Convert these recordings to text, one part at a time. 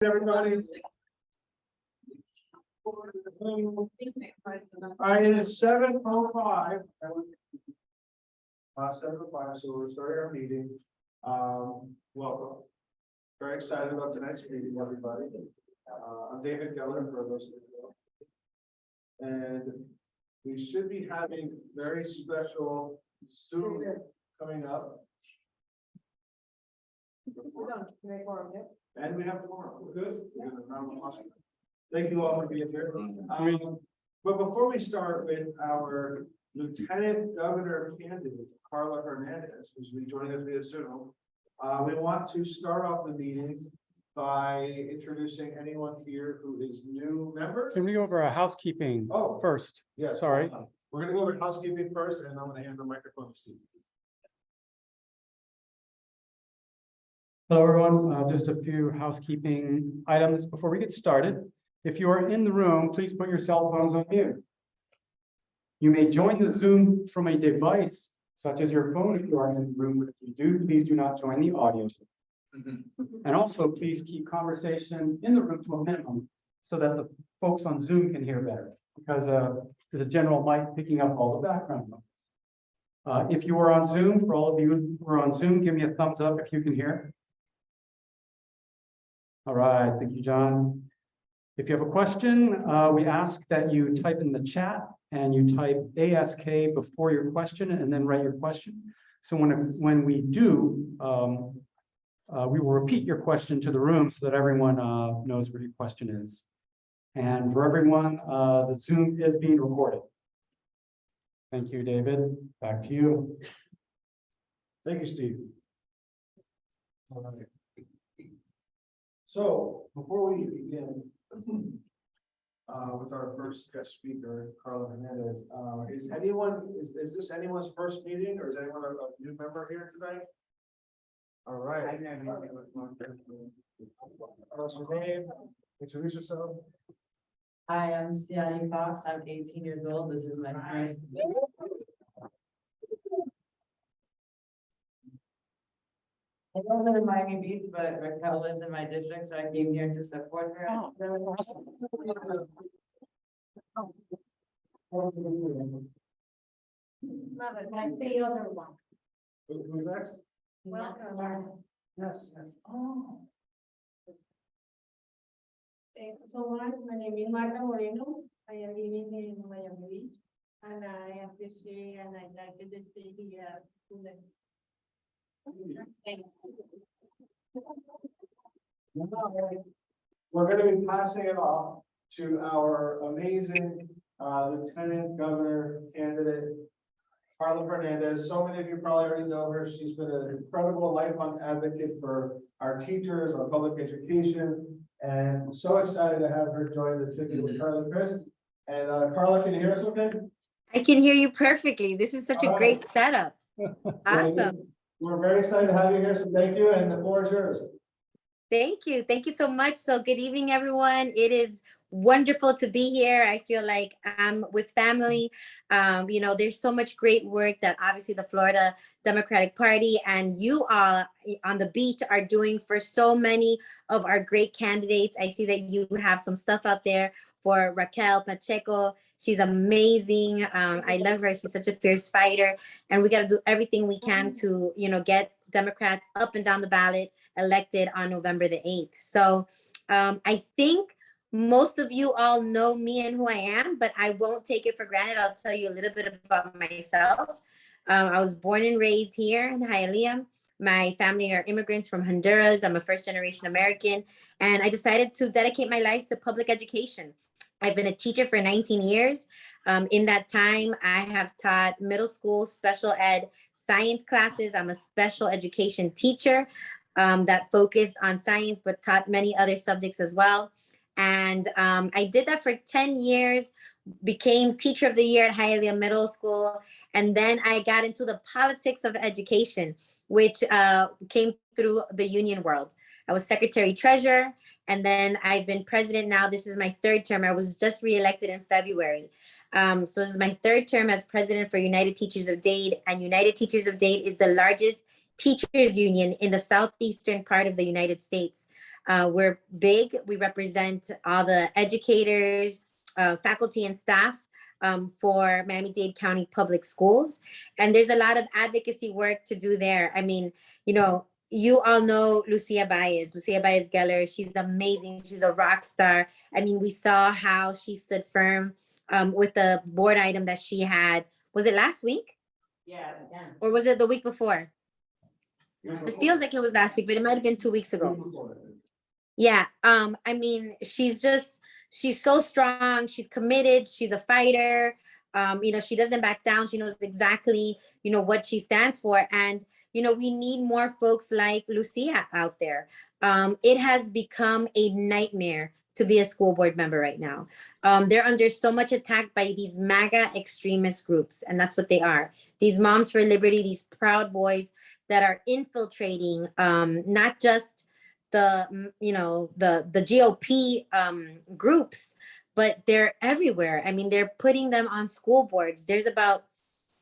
Everybody. All right, it is 7:05. 7:05, so we're starting our meeting. Welcome. Very excited about tonight's meeting, everybody. I'm David Geller, for those of you who know. And we should be having very special Zoom coming up. And we have tomorrow. Good. Thank you all for being here. But before we start with our Lieutenant Governor candidate, Karla Hernandez, who's been joining us via Zoom, we want to start off the meeting by introducing anyone here who is new member. Can we go over housekeeping first? Yes. Sorry. We're going to go over housekeeping first, and I'm going to hand the microphone to Steve. Hello, everyone. Just a few housekeeping items before we get started. If you are in the room, please put your cell phones on mute. You may join the Zoom from a device such as your phone if you are in the room. But if you do, please do not join the audio. And also, please keep conversation in the room to a minimum so that the folks on Zoom can hear better, because there's a general mic picking up all the background noise. If you are on Zoom, for all of you who are on Zoom, give me a thumbs up if you can hear. All right, thank you, John. If you have a question, we ask that you type in the chat and you type ASK before your question and then write your question. So when we do, we will repeat your question to the room so that everyone knows what your question is. And for everyone, the Zoom is being recorded. Thank you, David. Back to you. Thank you, Steve. All right. So before we begin with our first guest speaker, Karla Hernandez, is this anyone's first meeting, or is anyone a new member here today? All right. What's your name? Introduce yourself. Hi, I'm Ciani Fox. I'm 18 years old. This is my first. I don't live in Miami Beach, but Raquel lives in my district, so I came here to support her. Oh, very awesome. Mother, can I say the other one? Who's next? Welcome. Yes, yes. Oh. Thank you so much. My name is Marta Moreno. I am living in Miami Beach, and I appreciate and I like to stay here today. Thank you. We're going to be passing it off to our amazing Lieutenant Governor candidate, Karla Hernandez. So many of you probably already know her. She's been an incredible lifelong advocate for our teachers, our public education, and so excited to have her join the ticket with Karla Chris. And Karla, can you hear us okay? I can hear you perfectly. This is such a great setup. Awesome. We're very excited to have you here, so thank you, and the floor is yours. Thank you. Thank you so much. So good evening, everyone. It is wonderful to be here. I feel like I'm with family. There's so much great work that obviously the Florida Democratic Party and you all on the beach are doing for so many of our great candidates. I see that you have some stuff out there for Raquel, Pacheco. She's amazing. I love her. She's such a fierce fighter. And we got to do everything we can to, get Democrats up and down the ballot elected on November the 8th. So I think most of you all know me and who I am, but I won't take it for granted. I'll tell you a little bit about myself. I was born and raised here in Hialeah. My family are immigrants from Honduras. I'm a first-generation American, and I decided to dedicate my life to public education. I've been a teacher for 19 years. In that time, I have taught middle school special ed science classes. I'm a special education teacher that focused on science, but taught many other subjects as well. And I did that for 10 years, became teacher of the year at Hialeah Middle School. And then I got into the politics of education, which came through the union world. I was secretary treasurer, and then I've been president now. This is my third term. I was just reelected in February. So this is my third term as president for United Teachers of Dade. And United Teachers of Dade is the largest teachers union in the southeastern part of the United States. We're big. We represent all the educators, faculty and staff for Miami-Dade County Public Schools. And there's a lot of advocacy work to do there. I mean, you know, you all know Lucia Baez Geller. She's amazing. She's a rock star. I mean, we saw how she stood firm with the board item that she had. Was it last week? Yeah. Or was it the week before? It feels like it was last week, but it might have been 2 weeks ago. Yeah. I mean, she's so strong. She's committed. She's a fighter. You know, she doesn't back down. She knows exactly, you know, what she stands for. And, you know, we need more folks like Lucia out there. It has become a nightmare to be a school board member right now. They're under so much attack by these MAGA extremist groups, and that's what they are. These Moms for Liberty, these Proud Boys that are infiltrating not just the, you know, the GOP groups, but they're everywhere. I mean, they're putting them on school boards. There's about,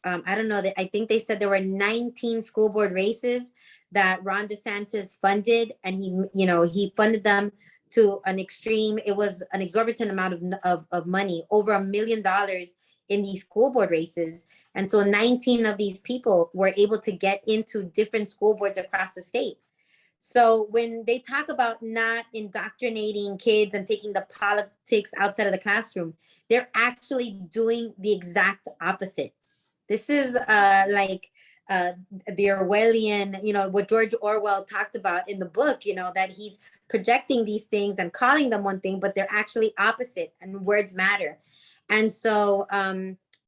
I don't know, I think they said there were 19 school board races that Ron DeSantis funded, and he funded them to an extreme. It was an exorbitant amount of money, over $1 million in these school board races. And so 19 of these people were able to get into different school boards across the state. So when they talk about not indoctrinating kids and taking the politics outside of the classroom, they're actually doing the exact opposite. This is like the Orwellian, you know, what George Orwell talked about in the book, you know, that he's projecting these things and calling them one thing, but they're actually opposite, and words matter. And so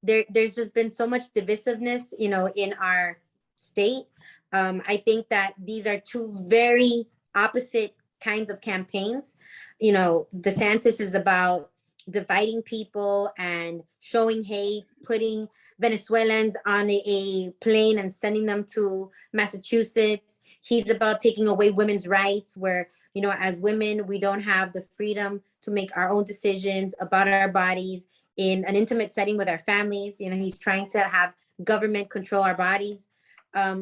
there's just been so much divisiveness, you know, in our state. I think that these are two very opposite kinds of campaigns. You know, DeSantis is about dividing people and showing hate, putting Venezuelans on a plane and sending them to Massachusetts. He's about taking away women's rights, where, you know, as women, we don't have the freedom to make our own decisions about our bodies in an intimate setting with our families. You know, he's trying to have government control our bodies.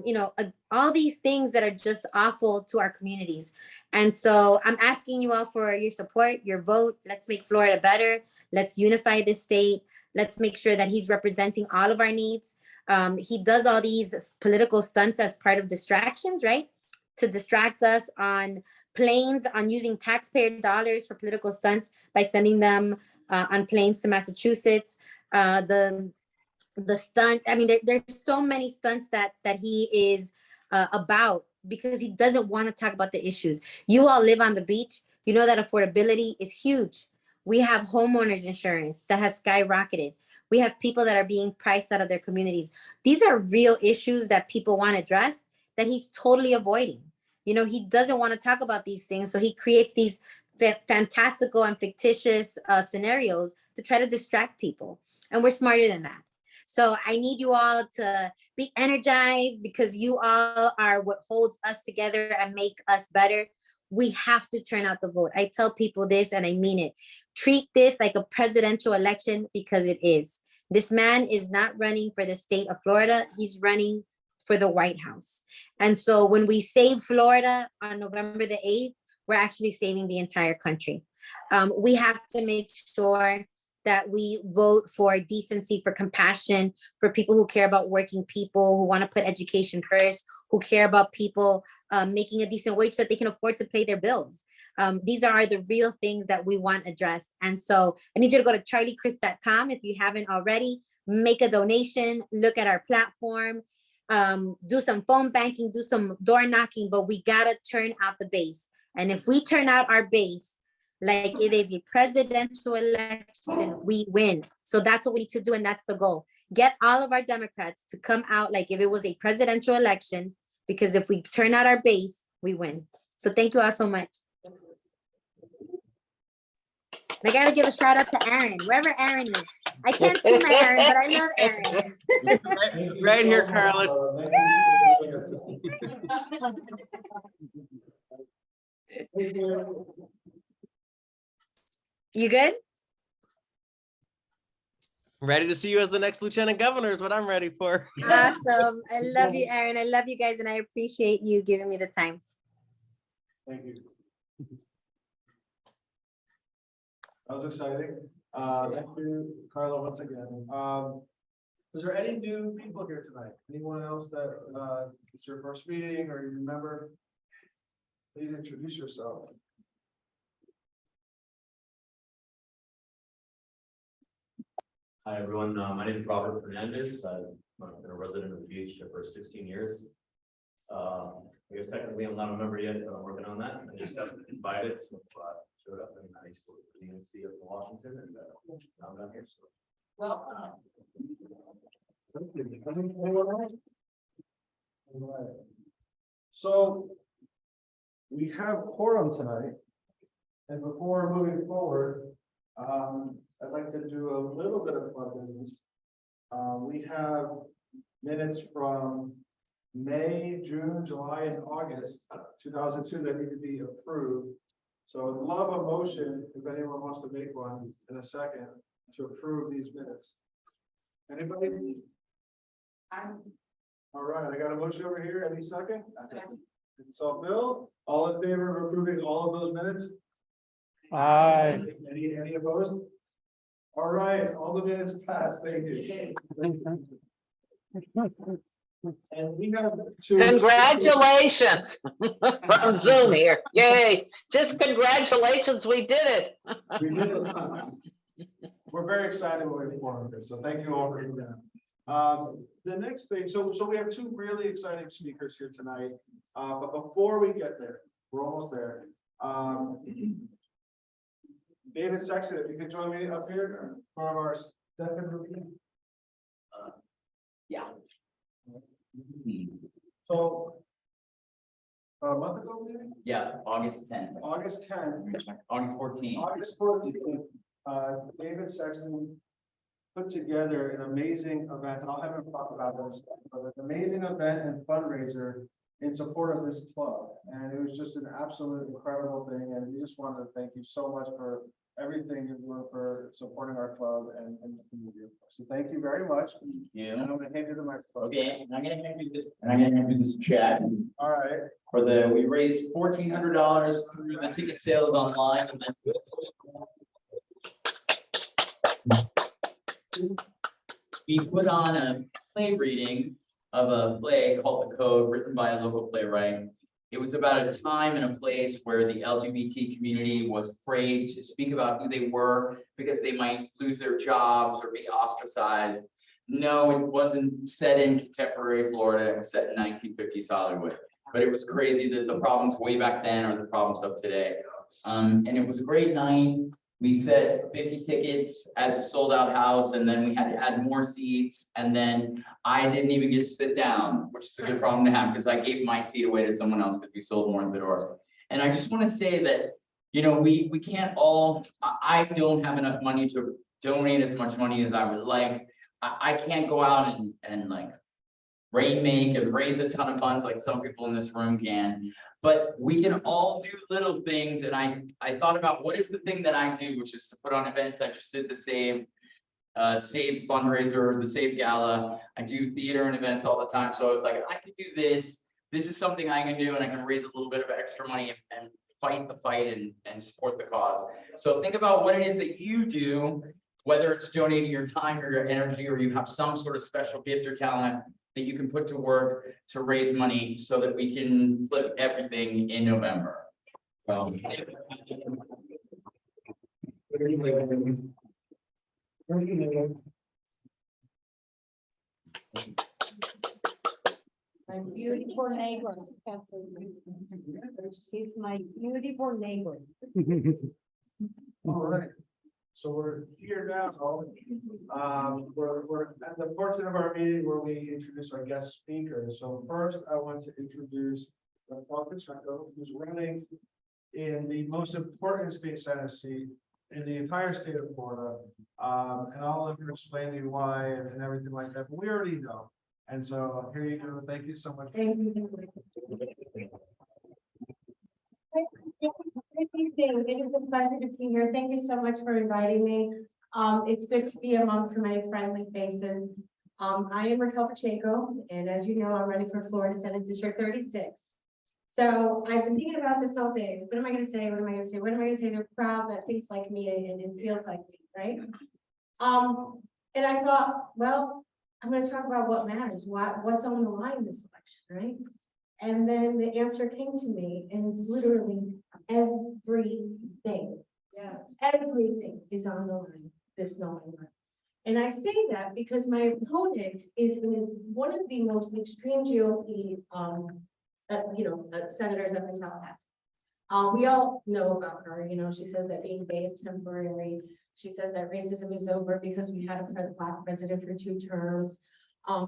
You know, all these things that are just awful to our communities. And so I'm asking you all for your support, your vote. Let's make Florida better. Let's unify this state. Let's make sure that he's representing all of our needs. He does all these political stunts as part of distractions, right? To distract us on planes, on using taxpayer dollars for political stunts by sending them on planes to Massachusetts. The stunt, I mean, there's so many stunts that he is about, because he doesn't want to talk about the issues. You all live on the beach. You know that affordability is huge. We have homeowners insurance that has skyrocketed. We have people that are being priced out of their communities. These are real issues that people want to address that he's totally avoiding. You know, he doesn't want to talk about these things. So he creates these fantastical and fictitious scenarios to try to distract people. And we're smarter than that. So I need you all to be energized, because you all are what holds us together and make us better. We have to turn out the vote. I tell people this, and I mean it. Treat this like a presidential election, because it is. This man is not running for the state of Florida. He's running for the White House. And so when we save Florida on November the 8th, we're actually saving the entire country. We have to make sure that we vote for decency, for compassion, for people who care about working people, who want to put education first, who care about people making a decent wage so that they can afford to pay their bills. These are the real things that we want addressed. And so I need you to go to charliechris.com if you haven't already, make a donation, look at our platform, do some phone banking, do some door knocking, but we gotta turn out the base. And if we turn out our base, like it is a presidential election, we win. So that's what we need to do, and that's the goal. Get all of our Democrats to come out like if it was a presidential election, because if we turn out our base, we win. So thank you all so much. I gotta give a shout out to Aaron, wherever Aaron is. I can't see my Aaron, but I love Aaron. Right here, Karla. You good? Ready to see you as the next lieutenant governor is what I'm ready for. Awesome. I love you, Aaron. I love you guys, and I appreciate you giving me the time. Thank you. That was exciting. Thank you, Karla, once again. Is there any new people here tonight? Anyone else that, it's your first meeting or you remember? Please introduce yourself. Hi, everyone. My name is Robert Hernandez. I've been a resident of the beach for 16 years. I guess technically I'm not a member yet, but I'm working on that. I just got invited, so showed up and I used to work for the DNC of Washington, and now I'm down here. So. Well, So we have quorum tonight. And before moving forward, I'd like to do a little bit of club business. We have minutes from May, June, July, and August 2002 that need to be approved. So I'd love a motion, if anyone wants to make one in a second, to approve these minutes. Anybody? All right, I got a motion over here. Any second? So Bill, all in favor of approving all of those minutes? Aye. Any opposed? All right, all the minutes passed. Thank you. And we have two. Congratulations from Zoom here. Yay. Just congratulations. We did it. We did it. We're very excited when we formed this, so thank you all for doing that. The next thing, so we have two really exciting speakers here tonight. But before we get there, we're almost there. David Sexton, if you could join me up here for our second review. Yeah. So a month ago, maybe? Yeah, August 10th, August 10th, August 14th. August 14th, David Sexton put together an amazing event, and I'll have him talk about this, but an amazing event and fundraiser in support of this club. And it was just an absolute incredible thing. And we just wanted to thank you so much for everything you're doing for supporting our club and the community. So thank you very much. And You. I'm gonna hand you the microphone. Okay, and I'm gonna hand you this, and I'm gonna hand you this check All right. for we raised $1,400 through the ticket sales online, and then we put on a play reading of a play called The Code, written by a local playwright. It was about a time and a place where the LGBT community was afraid to speak about who they were because they might lose their jobs or be ostracized. No, it wasn't set in contemporary Florida, it was set in 1950s Hollywood. But it was crazy that the problems way back then are the problems of today. And it was a great night. We set 50 tickets as a sold out house, and then we had to add more seats. And then I didn't even get to sit down, which is a good problem to have because I gave my seat away to someone else because we sold more at the door. And I just want to say that, you know, we can't all, I don't have enough money to donate as much money as I would like. I can't go out and like rainmake and raise a ton of funds like some people in this room can. But we can all do little things. And I thought about what is the thing that I do, which is to put on events. I just did the Save fundraiser, the Save Gala. I do theater and events all the time. So I was like, I can do this. This is something I can do, and I can raise a little bit of extra money and fight the fight and support the cause. So think about what it is that you do, whether it's donating your time or your energy, or you have some sort of special gift or talent that you can put to work to raise money so that we can flip everything in November. My beautiful neighbor. He's my beautiful neighbor. All right. So we're here now. We're at the portion of our meeting where we introduce our guest speakers. So first, I want to introduce Raquel, Pacheco, who's running in the most important state senate seat in the entire state of Florida. And I'll let her explain to you why and everything like that, but we already know. And so here you go. Thank you so much. Thank you. It is a pleasure to be here. Thank you so much for inviting me. It's good to be among so many friendly faces. I am Raquel Pacheco, and as you know, I'm running for Florida Senate District 36. So I've been thinking about this all day. What am I gonna say? What am I gonna say? What am I gonna say to a crowd that thinks like me and feels like me, right? And I thought, well, I'm gonna talk about what matters, what's on the line this election, right? And then the answer came to me, and it's literally everything. Yes. Everything is on the line this November. And I say that because my opponent is one of the most extreme GOP, senators up in Tallahassee. We all know about her, she says that being gay is temporary. She says that racism is over because we had a Black president for 2 terms.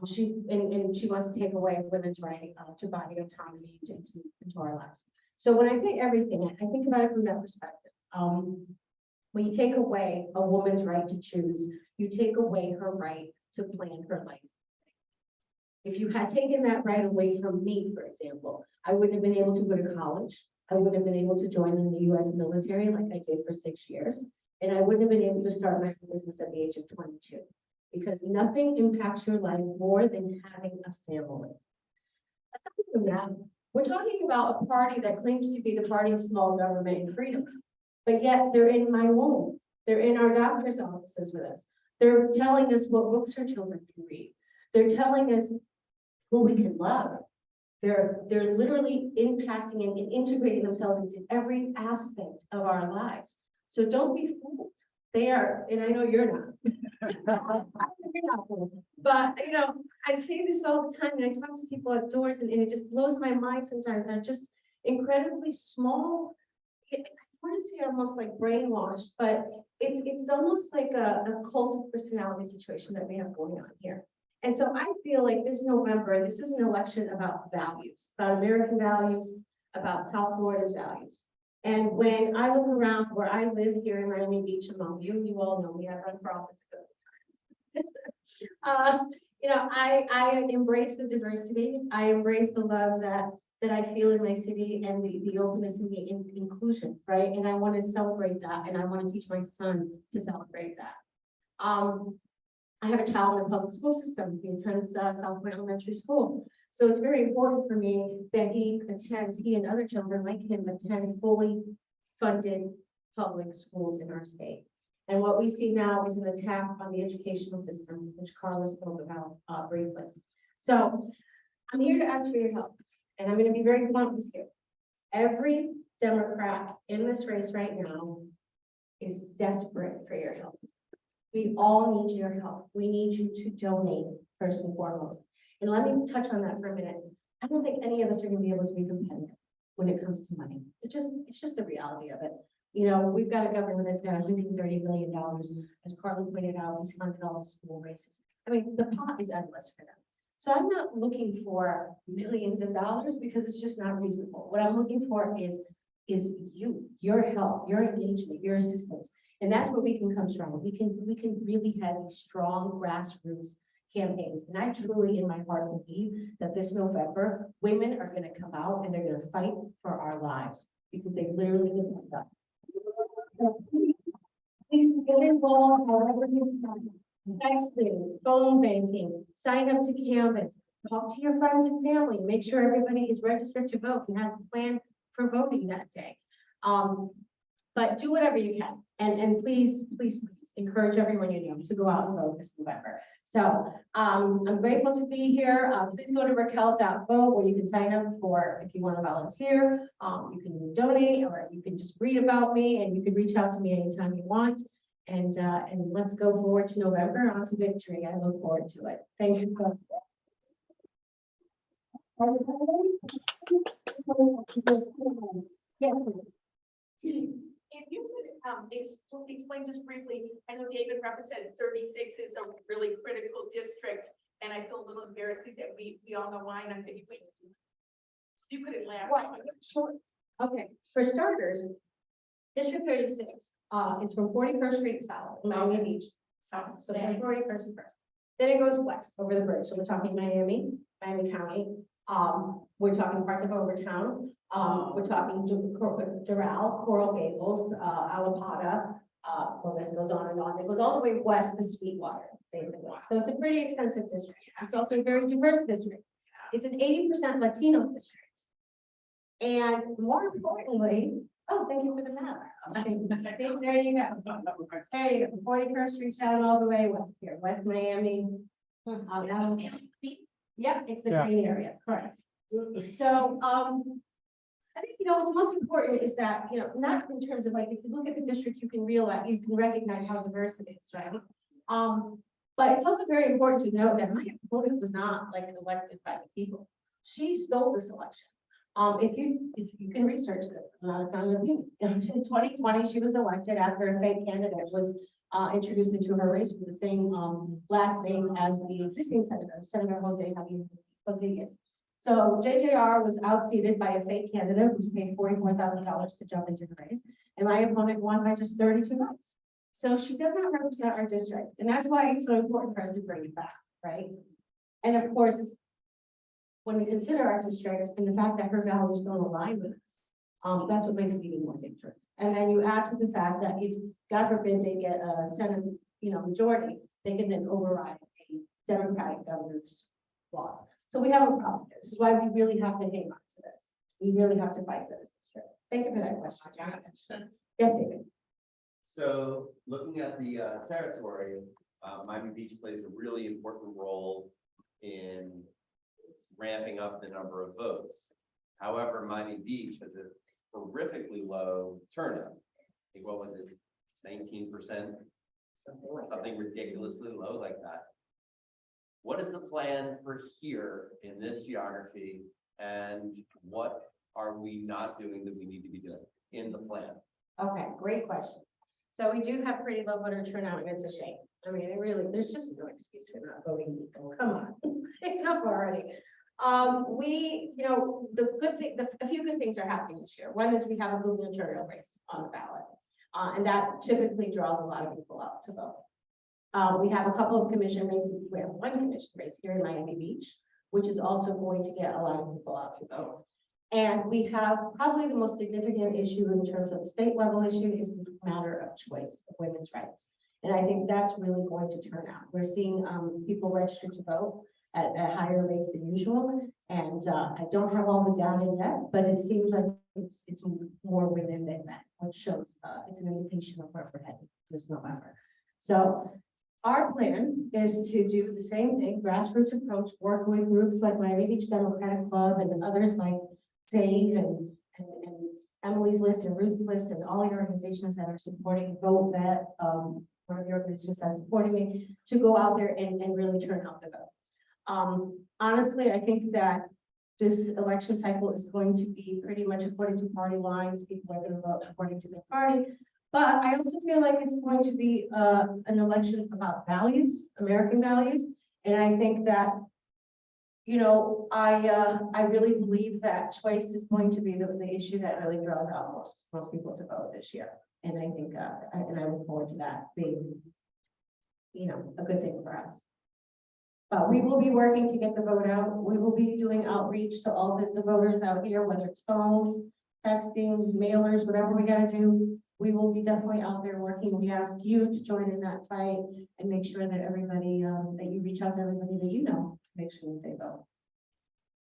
She wants to take away women's right to body autonomy into our lives. So when I say everything, I think about it from that perspective. When you take away a woman's right to choose, you take away her right to plan her life. If you had taken that right away from me, for example, I wouldn't have been able to go to college. I wouldn't have been able to join in the US military like I did for 6 years. And I wouldn't have been able to start my own business at the age of 22. Because nothing impacts your life more than having a family. Aside from that, we're talking about a party that claims to be the party of small government and freedom. But yet they're in my womb. They're in our doctor's offices with us. They're telling us what books our children can read. They're telling us who we can love. They're literally impacting and integrating themselves into every aspect of our lives. So don't be fooled. They are, and I know you're not. You're not fooled. But I say this all the time, and I talk to people outdoors, and it just blows my mind sometimes. I'm just incredibly small. I want to say almost like brainwashed, but it's almost like a cult of personality situation that we have going on here. And so I feel like this November, this is an election about values, about American values, about South Florida's values. And when I look around where I live here in Miami Beach among you, you all know me, I've run for office a couple times. I embrace the diversity. I embrace the love that I feel in my city and the openness and the inclusion, right? And I want to celebrate that, and I want to teach my son to celebrate that. I have a child in the public school system. He attends South Point Elementary School. So it's very important for me that he and other children like him attend fully funded public schools in our state. And what we see now is an attack on the educational system, which Karla spoke about briefly. So I'm here to ask for your help, and I'm going to be very blunt with you. Every Democrat in this race right now is desperate for your help. We all need your help. We need you to donate first and foremost. And let me touch on that for a minute. I don't think any of us are going to be able to be competitive when it comes to money. It's just the reality of it. We've got a government that's got $130 billion. As Karla pointed out, he's funded all the school races. I mean, the pot is endless for them. So I'm not looking for millions of dollars because it's just not reasonable. What I'm looking for is your help, your engagement, your assistance. And that's where we can come strong. We can really have these strong grassroots campaigns. And I truly in my heart believe that this November, women are going to come out and they're going to fight for our lives because they literally depend on us. Please get involved however you can. Texting, phone banking, sign up to Canvas, talk to your friends and family, make sure everybody is registered to vote and has a plan for voting that day. But do whatever you can. And please encourage everyone you know to go out and vote this November. So I'm grateful to be here. Please go to Raquel.vote where you can sign up for if you want to volunteer. You can donate or you can just read about me and you can reach out to me anytime you want. And let's go forward to November on to victory. I look forward to it. Thank you. If you could explain just briefly, I know David represented 36 is a really critical district, and I feel a little embarrassed that we all know why, and I'm thinking, wait, you could elaborate. Sure. Okay, for starters, District 36 is from 41st Street South, Miami Beach, south, so 41st is first. Then it goes west over the bridge, so we're talking Miami County. We're talking parts of Overtown. We're talking Doral, Coral Gables, Alapata. Well, this goes on and on. It goes all the way west to Sweetwater, basically. So it's a pretty extensive district. It's also a very diverse district. It's an 80% Latino district. And more importantly, oh, thank you for the map. See, there you go. There you go, 41st Street down all the way west here, West Miami. Yep, it's the Yeah. green area, correct. So, I think, what's most important is that, not in terms of like, if you look at the district, you can realize, you can recognize how diverse it is, right? But it's also very important to know that my opponent was not like elected by the people. She stole this election. If you can research this, it's not an opinion. In 2020, she was elected after a fake candidate was introduced into her race with the same last name as the existing Senator Jose Rodriguez. So JJR was outseated by a fake candidate who's paid $44,000 to jump into the race, and my opponent won by just 32 votes. So she does not represent our district, and that's why it's so important for us to bring it back, right? And of course, when we consider our district and the fact that her values don't align with us, that's what makes it even more dangerous. And then you add to the fact that if, God forbid, they get a Senate, majority, they can then override a Democratic governor's laws. So we have a problem. This is why we really have to hang on to this. We really have to fight for this district. Thank you for that question, John. Yes, David. So looking at the territory, Miami Beach plays a really important role in ramping up the number of votes. However, Miami Beach has a horrifically low turnout. I think, what was it, 19%? Something ridiculously low like that. What is the plan for here in this geography, and what are we not doing that we need to be doing in the plan? Okay, great question. So we do have pretty low voter turnout, and it's a shame. I mean, it really, there's just no excuse for not voting. Come on, it's up already. The good thing, a few good things are happening this year. One is we have a gubernatorial race on the ballot, and that typically draws a lot of people out to vote. We have a couple of commission races. We have one commission race here in Miami Beach, which is also going to get a lot of people out to vote. And we have probably the most significant issue in terms of state level issue is the matter of choice of women's rights. And I think that's really going to turn out. We're seeing people register to vote at higher rates than usual. And I don't have all the data yet, but it seems like it's more women than men, which shows it's an indication of where we're headed this November. So our plan is to do the same thing, grassroots approach, work with groups like Miami Beach Democratic Club and others like Save and Emily's List and Ruth's List and all the organizations that are supporting Vote Vet, one of the organizations that's supporting me, to go out there and really turn out the vote. Honestly, I think that this election cycle is going to be pretty much according to party lines. People are going to vote according to their party. But I also feel like it's going to be an election about values, American values. And I think that, I really believe that choice is going to be the issue that really draws out most people to vote this year. And I think, and I look forward to that being, a good thing for us. But we will be working to get the vote out. We will be doing outreach to all the voters out here, whether it's phones, texting, mailers, whatever we got to do. We will be definitely out there working. We ask you to join in that fight and make sure that everybody, that you reach out to everybody that make sure that they vote.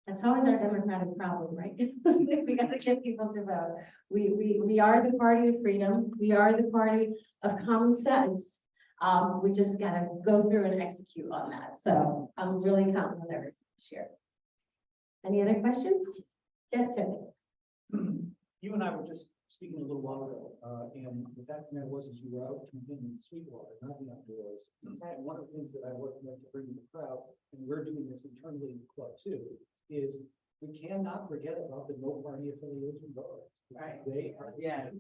That's always our democratic problem, right? We got to get people to vote. We are the party of freedom. We are the party of common sense. We just got to go through and execute on that. So I'm really counting on everything this year. Any other questions? Yes, Timmy. You and I were just speaking a little while ago, and the fact of the matter was, you were out campaigning in Sweetwater, not the outdoors. And one of the things that I would like to bring to the crowd, and we're doing this internally in the club too, is we cannot forget about the no party affiliation voters. Right. They are, Yeah.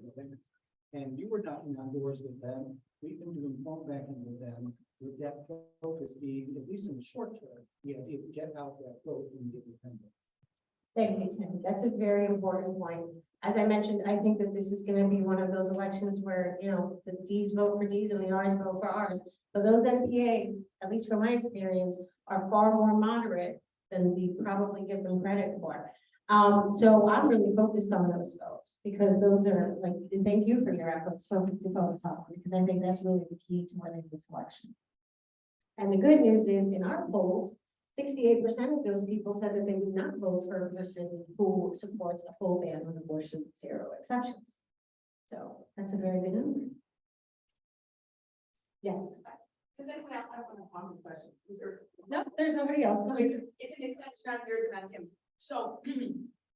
And you were knocking on doors with them. We've been doing phone banking with them, with that focus being, at least in the short term, the idea to get out that vote and get independence. Thank you, Tim. That's a very important point. As I mentioned, I think that this is going to be one of those elections where, the D's vote for D's and the R's vote for R's. But those NPAs, at least from my experience, are far more moderate than we probably give them credit for. So I'm really focused on those votes because those are like, and thank you for your efforts to focus on, because I think that's really the key to winning this election. And the good news is in our polls, 68% of those people said that they would not vote for a person who supports a full ban on abortion, 0 exceptions. So that's a very good number. Yes. Does anyone else have one common question? Is there? No, there's nobody else. No, it's an extension on yours and on Tim's. So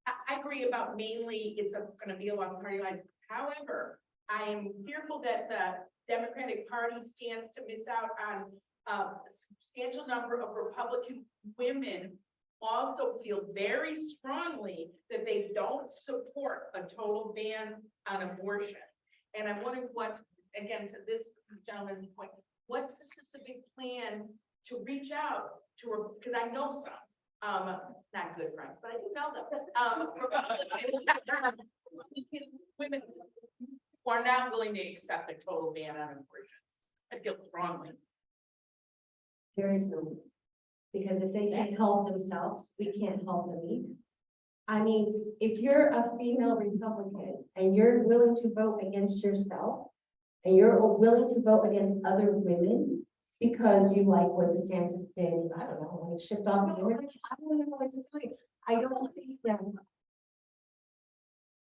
I agree about mainly it's gonna be along party lines. However, I am fearful that the Democratic Party stands to miss out on a substantial number of Republican women also feel very strongly that they don't support a total ban on abortion. And I'm wondering what, again, to this gentleman's point, what's the specific plan to reach out to, because I know some, not good friends, but I do know them, Republican women who are not willing to accept a total ban on abortion. I feel strongly. There is no, because if they can't help themselves, we can't help them either. I mean, if you're a female Republican and you're willing to vote against yourself, and you're willing to vote against other women because you like what DeSantis did, I don't know, when he shipped off the image, I don't know what to tell you. I don't think that.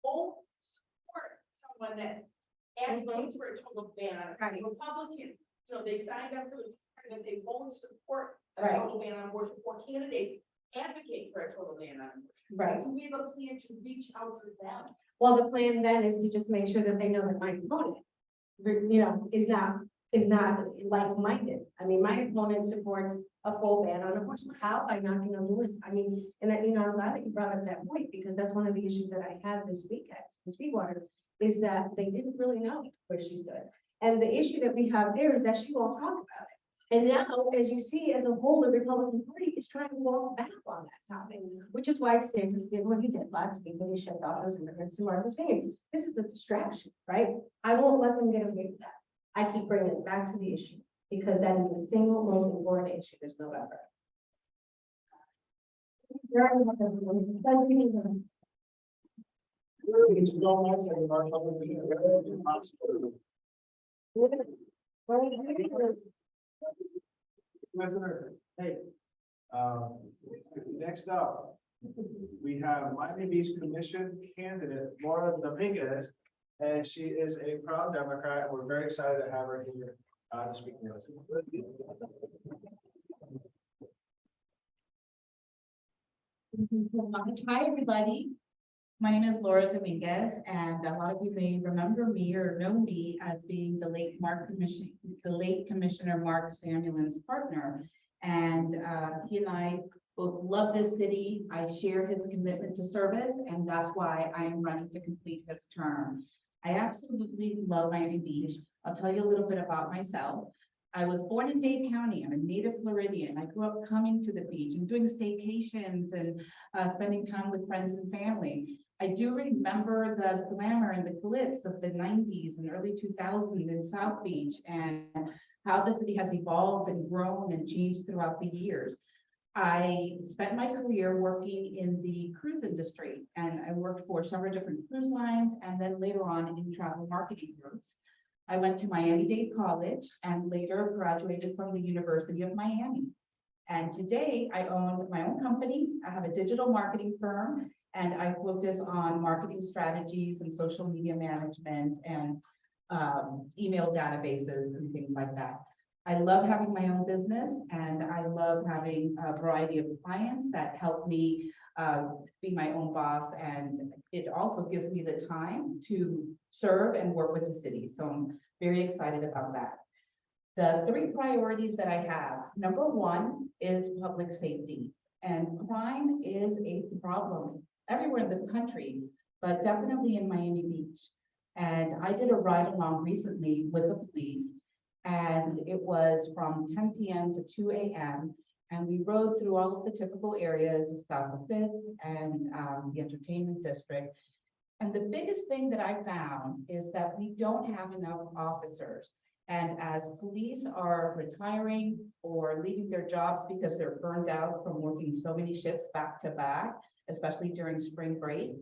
Won't support someone that advocates for a total ban on Right. Republicans. You know, they signed up for the, but they won't support a Right. total ban on abortion, or candidates advocate for a total ban on abortion. Right. Do we have a plan to reach out to them? Well, the plan then is to just make sure that they know that my opponent, you know, is not like-minded. I mean, my opponent supports a full ban on abortion. How? By knocking on doors. I mean, and you know, I'm glad that you brought up that point, because that's one of the issues that I had this weekend, in Sweetwater, is that they didn't really know where she stood. And the issue that we have there is that she won't talk about it. And now, as you see, as a whole, the Republican Party is trying to walk back on that topic, which is why DeSantis did what he did last week when he shipped off those immigrants to Martha's Vineyard. This is a distraction, right? I won't let them get away with that. I keep bringing it back to the issue, because that is the single most important issue this November. Hey, next up, we have Miami Beach Commission candidate Laura Dominguez, and she is a proud Democrat. We're very excited to have her here to speak to us. Hi, everybody. My name is Laura Dominguez, and a lot of you may remember me or know me as being the late Commissioner Mark Samuelin's partner. And he and I both love this city. I share his commitment to service, and that's why I am running to complete his term. I absolutely love Miami Beach. I'll tell you a little bit about myself. I was born in Dade County. I'm a native Floridian. I grew up coming to the beach and doing staycations and spending time with friends and family. I do remember the glamour and the glitz of the 90s and early 2000s in South Beach, and how the city has evolved and grown and changed throughout the years. I spent my career working in the cruise industry, and I worked for several different cruise lines and then later on in travel marketing groups. I went to Miami-Dade College and later graduated from the University of Miami. And today I own my own company. I have a digital marketing firm, and I focus on marketing strategies and social media management and email databases and things like that. I love having my own business, and I love having a variety of clients that help me be my own boss, and it also gives me the time to serve and work with the city. So I'm very excited about that. The 3 priorities that I have, number 1 is public safety, and crime is a problem everywhere in the country, but definitely in Miami Beach. And I did a ride along recently with the police, and it was from 10 p.m. to 2 a.m. And we rode through all of the typical areas of South of Fifth and the entertainment district. And the biggest thing that I found is that we don't have enough officers. And as police are retiring or leaving their jobs because they're burned out from working so many shifts back to back, especially during spring break,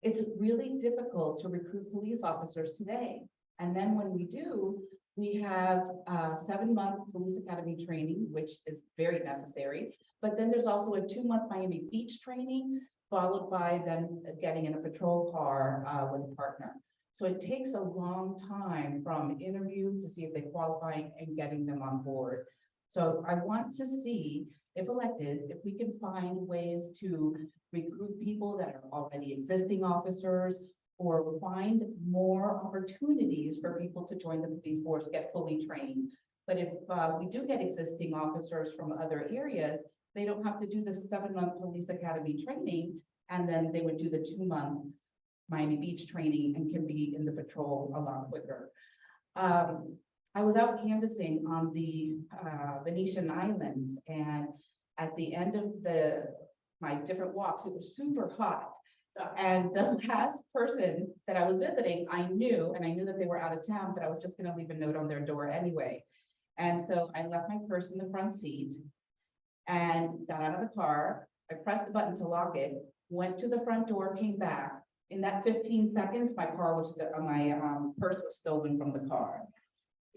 it's really difficult to recruit police officers today. And then when we do, We have 7-month police academy training, which is very necessary. But then there's also a 2-month Miami Beach training, followed by them getting in a patrol car with a partner. So it takes a long time from interview to see if they qualify and getting them on board. So I want to see, if elected, if we can find ways to recruit people that are already existing officers, or find more opportunities for people to join the police force, get fully trained. But if we do get existing officers from other areas, they don't have to do the 7-month police academy training, and then they would do the 2-month Miami Beach training and can be in the patrol a lot quicker. I was out canvassing on the Venetian Islands, and at the end of my different walks, it was super hot. And the last person that I was visiting, I knew that they were out of town, but I was just gonna leave a note on their door anyway. And so I left my purse in the front seat and got out of the car. I pressed the button to lock it, went to the front door, came back. In that 15 seconds, my purse was stolen from the car.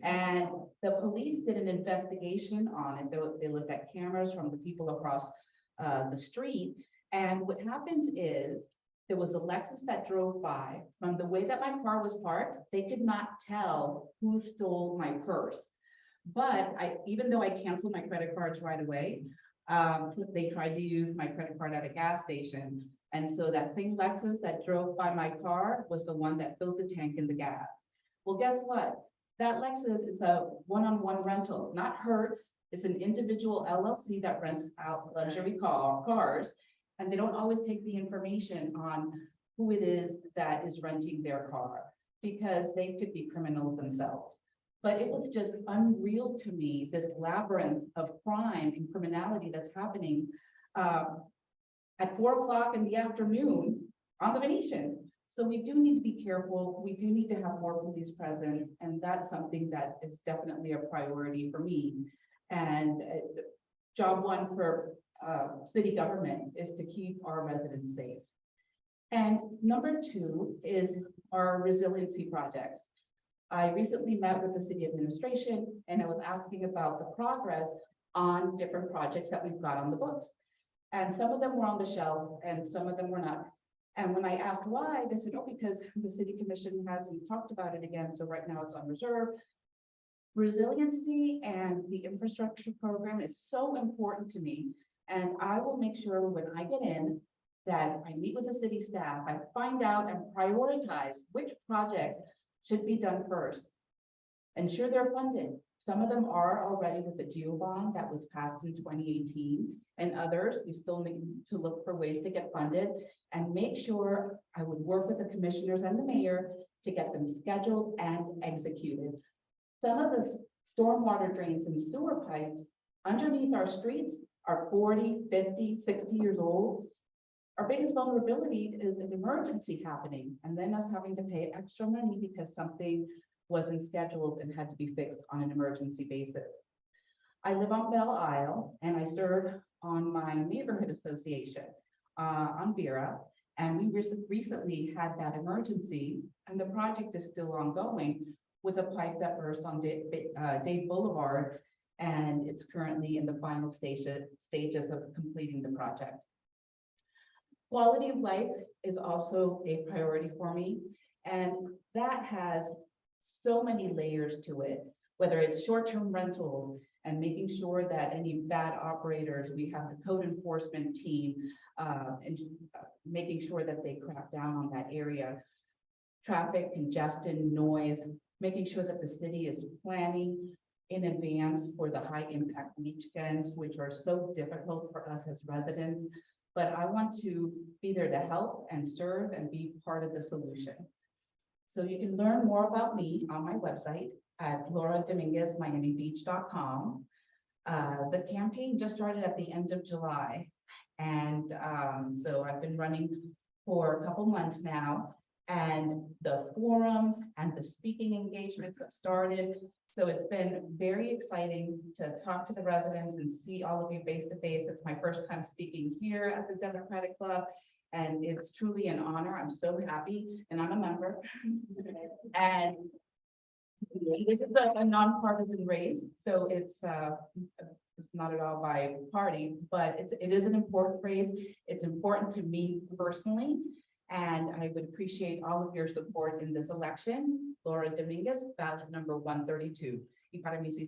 And the police did an investigation on it. They looked at cameras from the people across the street. And what happens is, there was a Lexus that drove by. From the way that my car was parked, they could not tell who stole my purse. But even though I canceled my credit cards right away, so they tried to use my credit card at a gas station. And so that same Lexus that drove by my car was the one that filled the tank in the gas. Well, guess what? That Lexus is a one-on-one rental, not Hertz. It's an individual LLC that rents out luxury cars. And they don't always take the information on who it is that is renting their car, because they could be criminals themselves. But it was just unreal to me, this labyrinth of crime and criminality that's happening at 4 o'clock in the afternoon on the Venetian. So we do need to be careful. We do need to have more police presence. And that's something that is definitely a priority for me. And job one for city government is to keep our residents safe. And number 2 is our resiliency projects. I recently met with the city administration, and I was asking about the progress on different projects that we've got on the books. And some of them were on the shelf and some of them were not. And when I asked why, they said, oh, because the city commission hasn't talked about it again, so right now it's on reserve. Resiliency and the infrastructure program is so important to me. And I will make sure when I get in that I meet with the city staff, I find out and prioritize which projects should be done first. Ensure they're funded. Some of them are already with the GEO bond that was passed in 2018, and others we still need to look for ways to get funded, and make sure I would work with the commissioners and the mayor to get them scheduled and executed. Some of the stormwater drains and sewer pipes underneath our streets are 40, 50, 60 years old. Our biggest vulnerability is an emergency happening, and then us having to pay extra money because something wasn't scheduled and had to be fixed on an emergency basis. I live on Belle Isle, and I serve on my neighborhood association on Vera, and we recently had that emergency, and the project is still ongoing with a pipe that burst on Dave Boulevard, and it's currently in the final stages of completing the project. Quality of life is also a priority for me, and that has so many layers to it, whether it's short-term rentals and making sure that any bad operators, we have the code enforcement team, and making sure that they crack down on that area. Traffic, congestion, noise, making sure that the city is planning in advance for the high impact weekends, which are so difficult for us as residents. But I want to be there to help and serve and be part of the solution. So you can learn more about me on my website at lauradominguezmiamibeach.com. The campaign just started at the end of July. And so I've been running for a couple months now, and the forums and the speaking engagements have started. So it's been very exciting to talk to the residents and see all of you face to face. It's my first time speaking here at the Democratic Club, and it's truly an honor. I'm so happy, and I'm a member. And This is a nonpartisan race, so it's not at all by party, but it is an important race. It's important to me personally, and I would appreciate all of your support in this election. Laura Dominguez, ballot number 132. Y para mis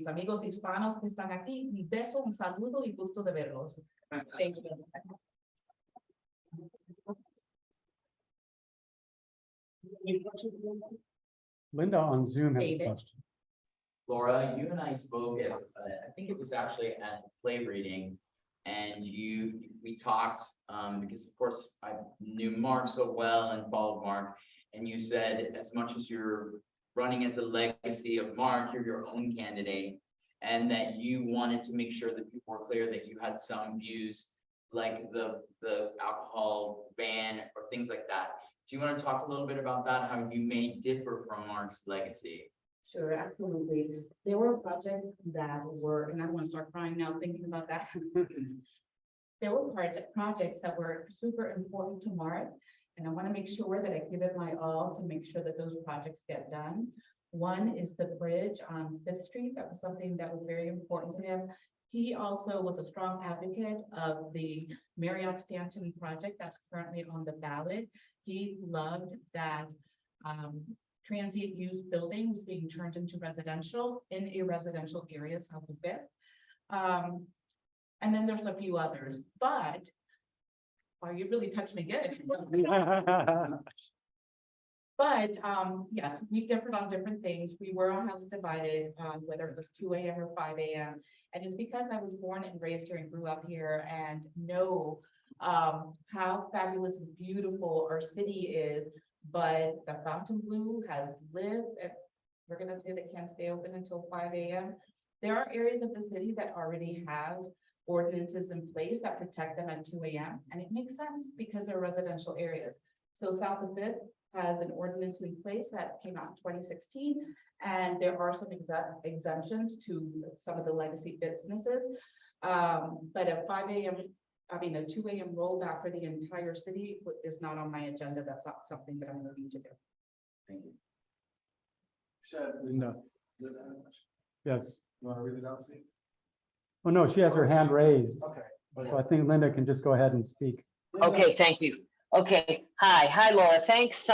amigos hispanos que están aquí, un beso, un saludo y gusto de verlos. Thank you. Linda on Zoom has a David. question. Laura, you and I spoke at, I think it was actually at a play reading. And we talked, because of course I knew Mark so well and followed Mark. And you said, as much as you're running as a legacy of Mark, you're your own candidate. And that you wanted to make sure that people were clear that you had some views like the alcohol ban or things like that. Do you want to talk a little bit about that, how you may differ from Mark's legacy? Sure, absolutely. There were projects that were, and I'm gonna start crying now thinking about that. There were projects that were super important to Mark, and I want to make sure that I give it my all to make sure that those projects get done. One is the bridge on Fifth Street. That was something that was very important to him. He also was a strong advocate of the Marriott Stanton project that's currently on the ballot. He loved that transient use building was being turned into residential in a residential area south of Fifth. And then there's a few others, but you really touched me good. But yes, we differed on different things. We were on house divided, whether it was 2 a.m. or 5 a.m. And it's because I was born and raised here and grew up here and know how fabulous and beautiful our city is. But the Fontainebleau has lived, and we're gonna say they can't stay open until 5 a.m. There are areas of the city that already have ordinances in place that protect them at 2 a.m. And it makes sense because they're residential areas. So South of Fifth has an ordinance in place that came out in 2016, and there are some exemptions to some of the legacy businesses. But at 5 a.m., a 2 a.m. rollback for the entire city is not on my agenda. That's not something that I'm looking to do. Thank you. Linda. Yes. You want to read it out, Steve? Oh, no, she has her hand raised. Okay. So I think Linda can just go ahead and speak. Okay, thank you. Okay, hi Laura, thanks.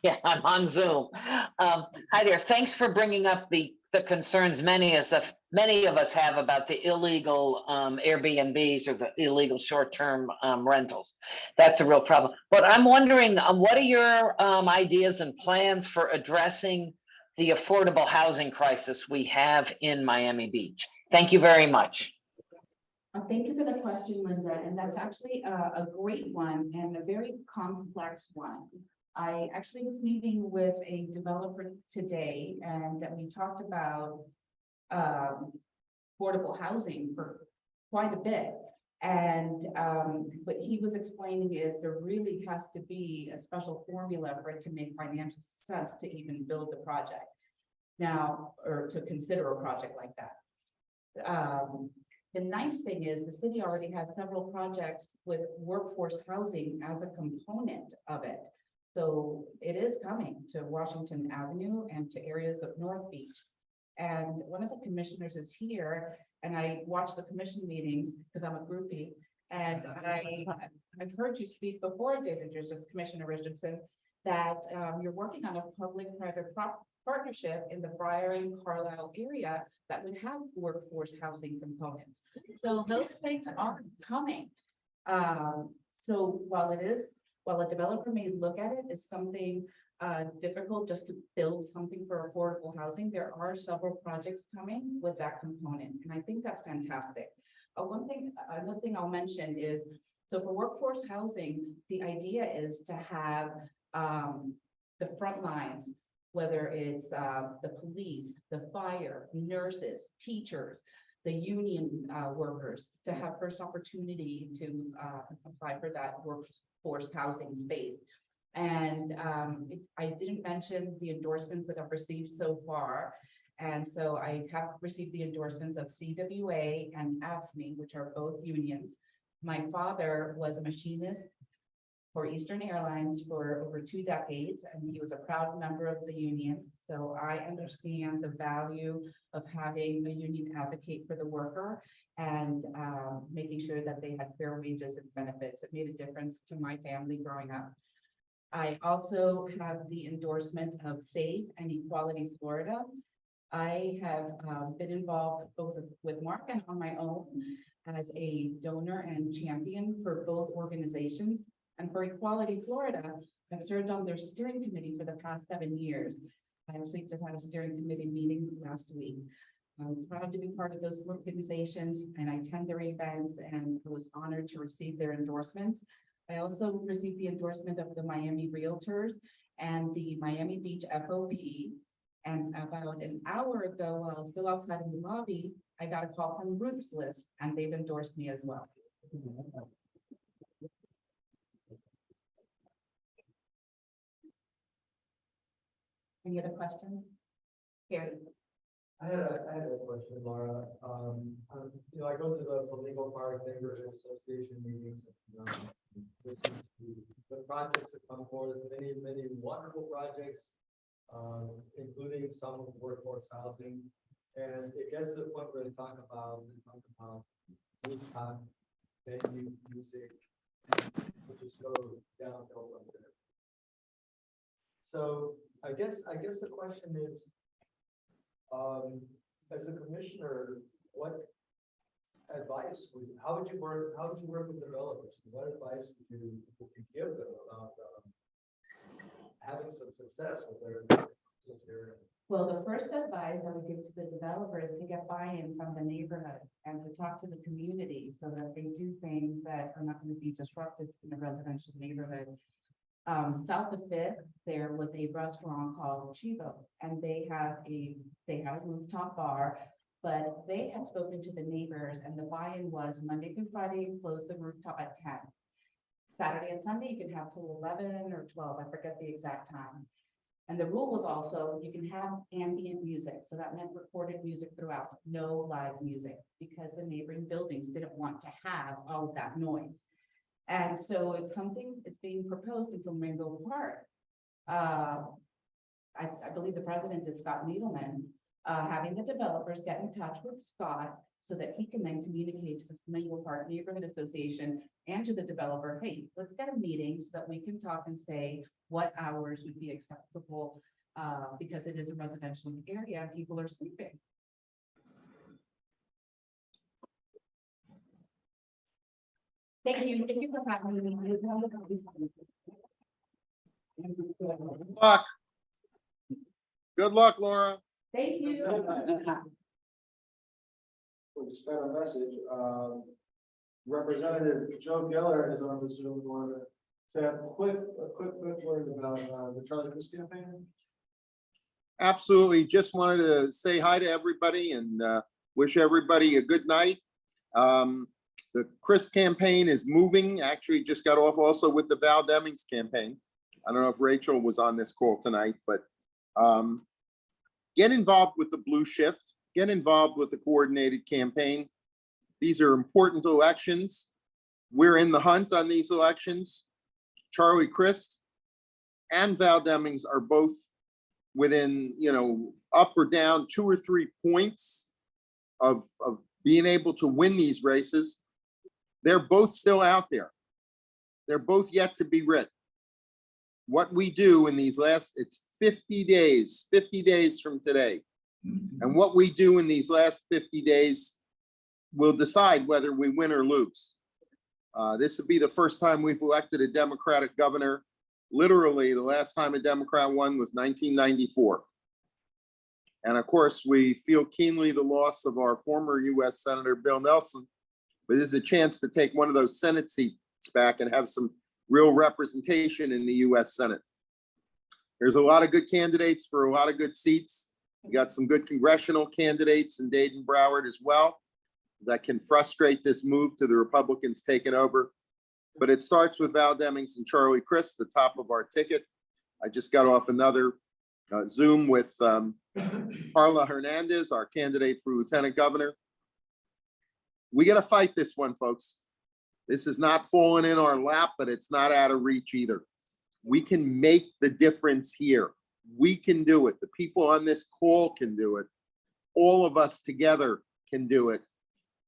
Yeah, I'm on Zoom. Hi there, thanks for bringing up the concerns many of us have about the illegal Airbnbs or the illegal short-term rentals. That's a real problem. But I'm wondering, what are your ideas and plans for addressing the affordable housing crisis we have in Miami Beach? Thank you very much. Thank you for the question, Linda, and that's actually a great one and a very complex one. I actually was meeting with a developer today, and we talked about affordable housing for quite a bit. And what he was explaining is there really has to be a special formula for it to make financial sense to even build the project now, or to consider a project like that. The nice thing is the city already has several projects with workforce housing as a component of it. So it is coming to Washington Avenue and to areas of North Beach. And one of the commissioners is here, and I watch the commission meetings because I'm a groupie. And I've heard you speak before, David, just Commissioner Richardson, that you're working on a public-private partnership in the Briar and Carlisle area that would have workforce housing components. So those things are coming. So while a developer may look at it as something difficult just to build something for affordable housing, there are several projects coming with that component. And I think that's fantastic. Another thing I'll mention is, so for workforce housing, the idea is to have the front lines, whether it's the police, the fire, nurses, teachers, the union workers, to have first opportunity to apply for that workforce housing space. And I didn't mention the endorsements that I've received so far. And so I have received the endorsements of CWA and AFSCME, which are both unions. My father was a machinist for Eastern Airlines for over 2 decades, and he was a proud member of the union. So I understand the value of having a union advocate for the worker and making sure that they had fair wages and benefits. It made a difference to my family growing up. I also have the endorsement of SAFE and Equality Florida. I have been involved both with Mark and on my own as a donor and champion for both organizations. And for Equality Florida, I've served on their steering committee for the past 7 years. I actually just had a steering committee meeting last week. I'm proud to be part of those organizations, and I attend their events, and I was honored to receive their endorsements. I also received the endorsement of the Miami Realtors and the Miami Beach FOP. And about an hour ago, while I was still outside in the lobby, I got a call from Ruth's List, and they've endorsed me as well. Any other questions? Carrie? I had a question, Laura. I go to the legal park neighborhood association meetings. Listen to the projects that come forward, many wonderful projects, including some of workforce housing. And it gets to the point where they talk about rooftop venue music, which is go downhill from there. So I guess the question is, as a commissioner, what advice how would you work with developers? What advice would you give them about having some success with their area? Well, the first advice I would give to the developers is to get buy-in from the neighborhood and to talk to the community so that they do things that are not going to be disruptive in a residential neighborhood. South of Fifth, there was a restaurant called Chivo, and they have a rooftop bar, but they had spoken to the neighbors, and the buy-in was Monday through Friday, close the rooftop at 10. Saturday and Sunday, you can have till 11 or 12, I forget the exact time. And the rule was also, you can have ambient music, so that meant recorded music throughout, no live music, because the neighboring buildings didn't want to have all of that noise. And so it's something that's being proposed in Flamingo Park. I believe the president is Scott Needleman, having the developers get in touch with Scott so that he can then communicate to the Flamingo Park Neighborhood Association and to the developer, hey, let's get a meeting so that we can talk and say what hours would be acceptable because it is a residential area and people are sleeping. Thank you for having me. Good luck. Good luck, Laura. Thank you. We just got a message. Representative Joe Geller is on the Zoom. Want to say a quick word about the Charlie Crist campaign? Absolutely. Just wanted to say hi to everybody and wish everybody a good night. The Crist campaign is moving. Actually, just got off also with the Val Demings campaign. I don't know if Rachel was on this call tonight, but get involved with the Blue Shift. Get involved with the coordinated campaign. These are important elections. We're in the hunt on these elections. Charlie Crist and Val Demings are both within, up or down 2 or 3 points of being able to win these races. They're both still out there. They're both yet to be written. What we do in these it's 50 days from today. And what we do in these last 50 days will decide whether we win or lose. This would be the first time we've elected a Democratic governor. Literally, the last time a Democrat won was 1994. And of course, we feel keenly the loss of our former US Senator Bill Nelson, but this is a chance to take one of those Senate seats back and have some real representation in the US Senate. There's a lot of good candidates for a lot of good seats. We got some good congressional candidates in Dade and Broward as well that can frustrate this move to the Republicans taking over. But it starts with Val Demings and Charlie Crist, the top of our ticket. I just got off another Zoom with Karla Hernandez, our candidate for lieutenant governor. We got to fight this one, folks. This is not falling in our lap, but it's not out of reach either. We can make the difference here. We can do it. The people on this call can do it. All of us together can do it.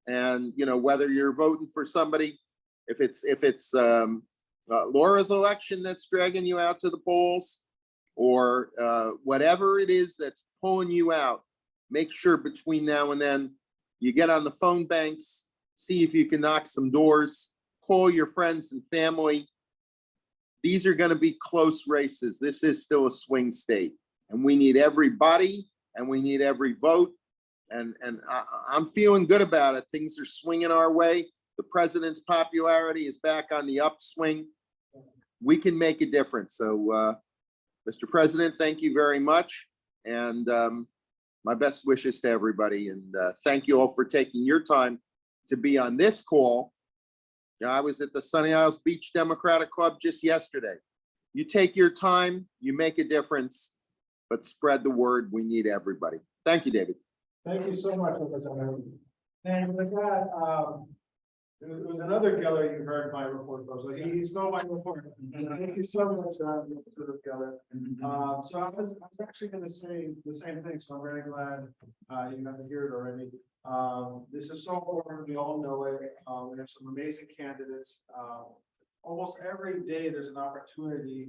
And, you know, whether you're voting for somebody, if it's Laura's election that's dragging you out to the polls, or whatever it is that's pulling you out, make sure between now and then you get on the phone banks, see if you can knock some doors, call your friends and family. These are going to be close races. This is still a swing state, and we need everybody, and we need every vote. And I'm feeling good about it. Things are swinging our way. The president's popularity is back on the upswing. We can make a difference. So, Mr. President, thank you very much. And my best wishes to everybody. And thank you all for taking your time to be on this call. You know, I was at the Sunny Isles Beach Democratic Club just yesterday. You take your time, you make a difference, but spread the word. We need everybody. Thank you, David. Thank you so much, Representative. And with that, there was another Geller you heard my report from, so he stole my report. Thank you so much, Representative Geller. So I was actually gonna say the same thing, so I'm very glad you got to hear it already. This is so important, we all know it. We have some amazing candidates. Almost every day, there's an opportunity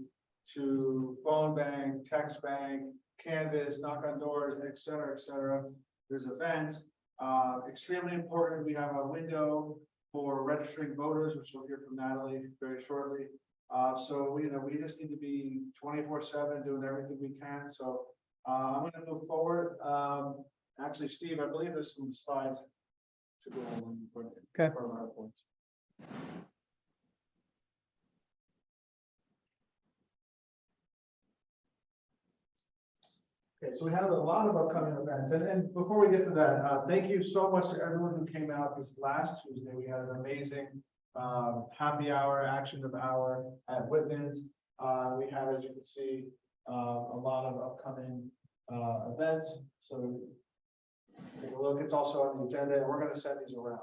to phone bank, text bank, canvas, knock on doors, et cetera, et cetera. There's events, extremely important. We have a window for registering voters, which we'll hear from Natalie very shortly. So we just need to be 24/7 doing everything we can. So I'm going to move forward. Actually, Steve, I believe there's some slides to go on. Okay. For our points. Okay, so we have a lot of upcoming events, and before we get to that, thank you so much to everyone who came out this last Tuesday. We had an amazing happy hour, action of hour at Whitman's. We have, as you can see, a lot of upcoming events. So take a look. It's also on the agenda, and we're going to send these around.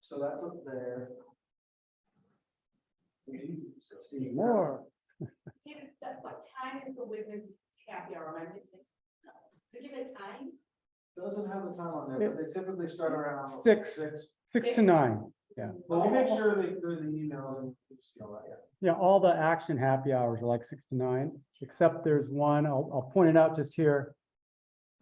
So that's up there. More. David, what time is the Women's happy hour? Am I missing? To give it time? Doesn't have the time on there, but they typically start around Six to 9. Yeah. Well, we'll make sure they do the emails and see all that. Yeah, all the action happy hours are like 6 to 9, except there's one, I'll point it out just here.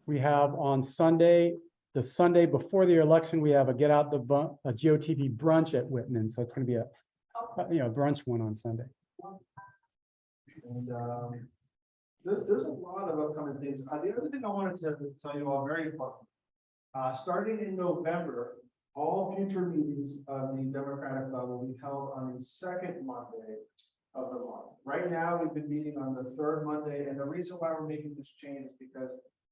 We have on Sunday, the Sunday before the election, we have a get out the a GOTV brunch at Whitman. So it's going to be a brunch one on Sunday. And there's a lot of upcoming things. The other thing I wanted to tell you all very important. Starting in November, all future meetings of the Democratic Club will be held on the second Monday of the month. Right now, we've been meeting on the third Monday, and the reason why we're making this change is because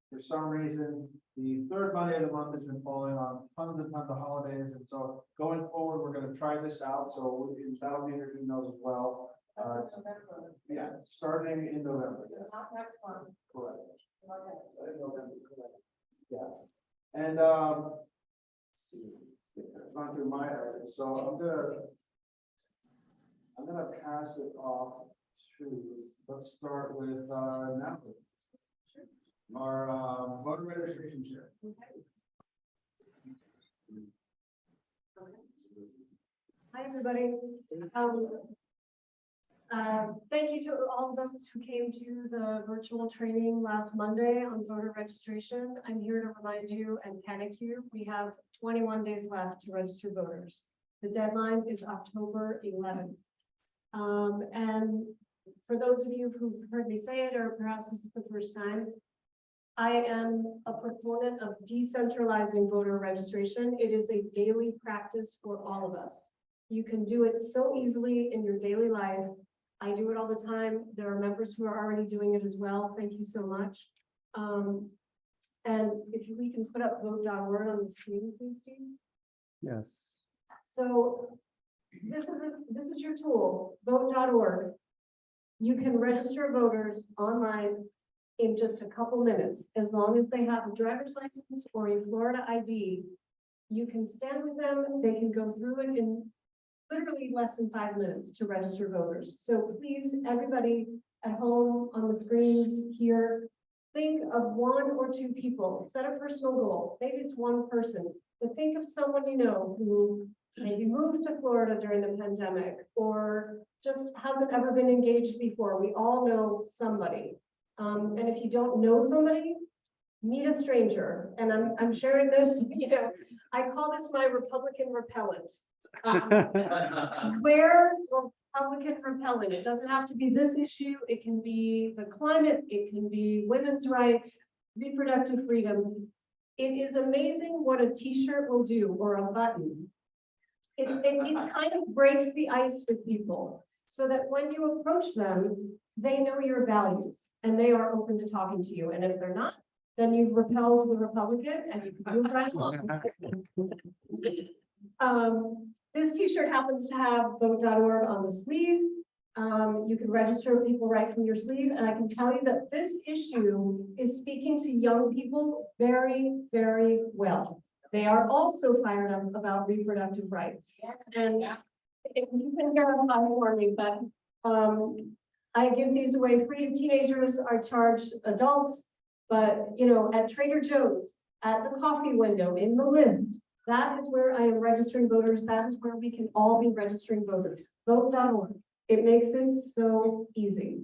for some reason, the third Monday of the month has been falling on tons and tons of holidays, and so going forward, we're going to try this out. So that'll be in your emails as well. Yeah, starting in November. Yes. Not next month. Correct. Okay. November, correct. Yeah. And let's see. It's gone through my area, so I'm gonna pass it off to, let's start with Natalie. Our voter registration chair. Hi, everybody. Thank you to all of those who came to the virtual training last Monday on voter registration. I'm here to remind you and panic you, we have 21 days left to register voters. The deadline is October 11th. And for those of you who've heard me say it, or perhaps this is the first time, I am a proponent of decentralizing voter registration. It is a daily practice for all of us. You can do it so easily in your daily life. I do it all the time. There are members who are already doing it as well. Thank you so much. And if we can put up vote.org on the screen, please, Steve. Yes. So this is your tool, vote.org. You can register voters online in just a couple minutes, as long as they have a driver's license or a Florida ID. You can stand with them. They can go through it in literally less than 5 minutes to register voters. So please, everybody, at home, on the screens here. Think of one or two people, set a personal goal. Maybe it's one person, but think of someone you know who maybe moved to Florida during the pandemic or just hasn't ever been engaged before. We all know somebody. And if you don't know somebody, meet a stranger. And I'm sharing this, I call this my Republican repellent. Wear Republican repellent. It doesn't have to be this issue. It can be the climate. It can be women's rights, reproductive freedom. It is amazing what a t-shirt will do or a button. It kind of breaks the ice with people so that when you approach them, they know your values and they are open to talking to you. And if they're not, then you've repelled the Republican and you can move right along. This t-shirt happens to have vote.org on the sleeve. You can register people right from your sleeve. And I can tell you that this issue is speaking to young people very, very well. They are also fired up about reproductive rights. And if you can hear them for me, but I give these away free to teenagers. I charge adults, but at Trader Joe's, at the coffee window, in the lift, that is where I am registering voters. That is where we can all be registering voters. Vote.org. It makes it so easy.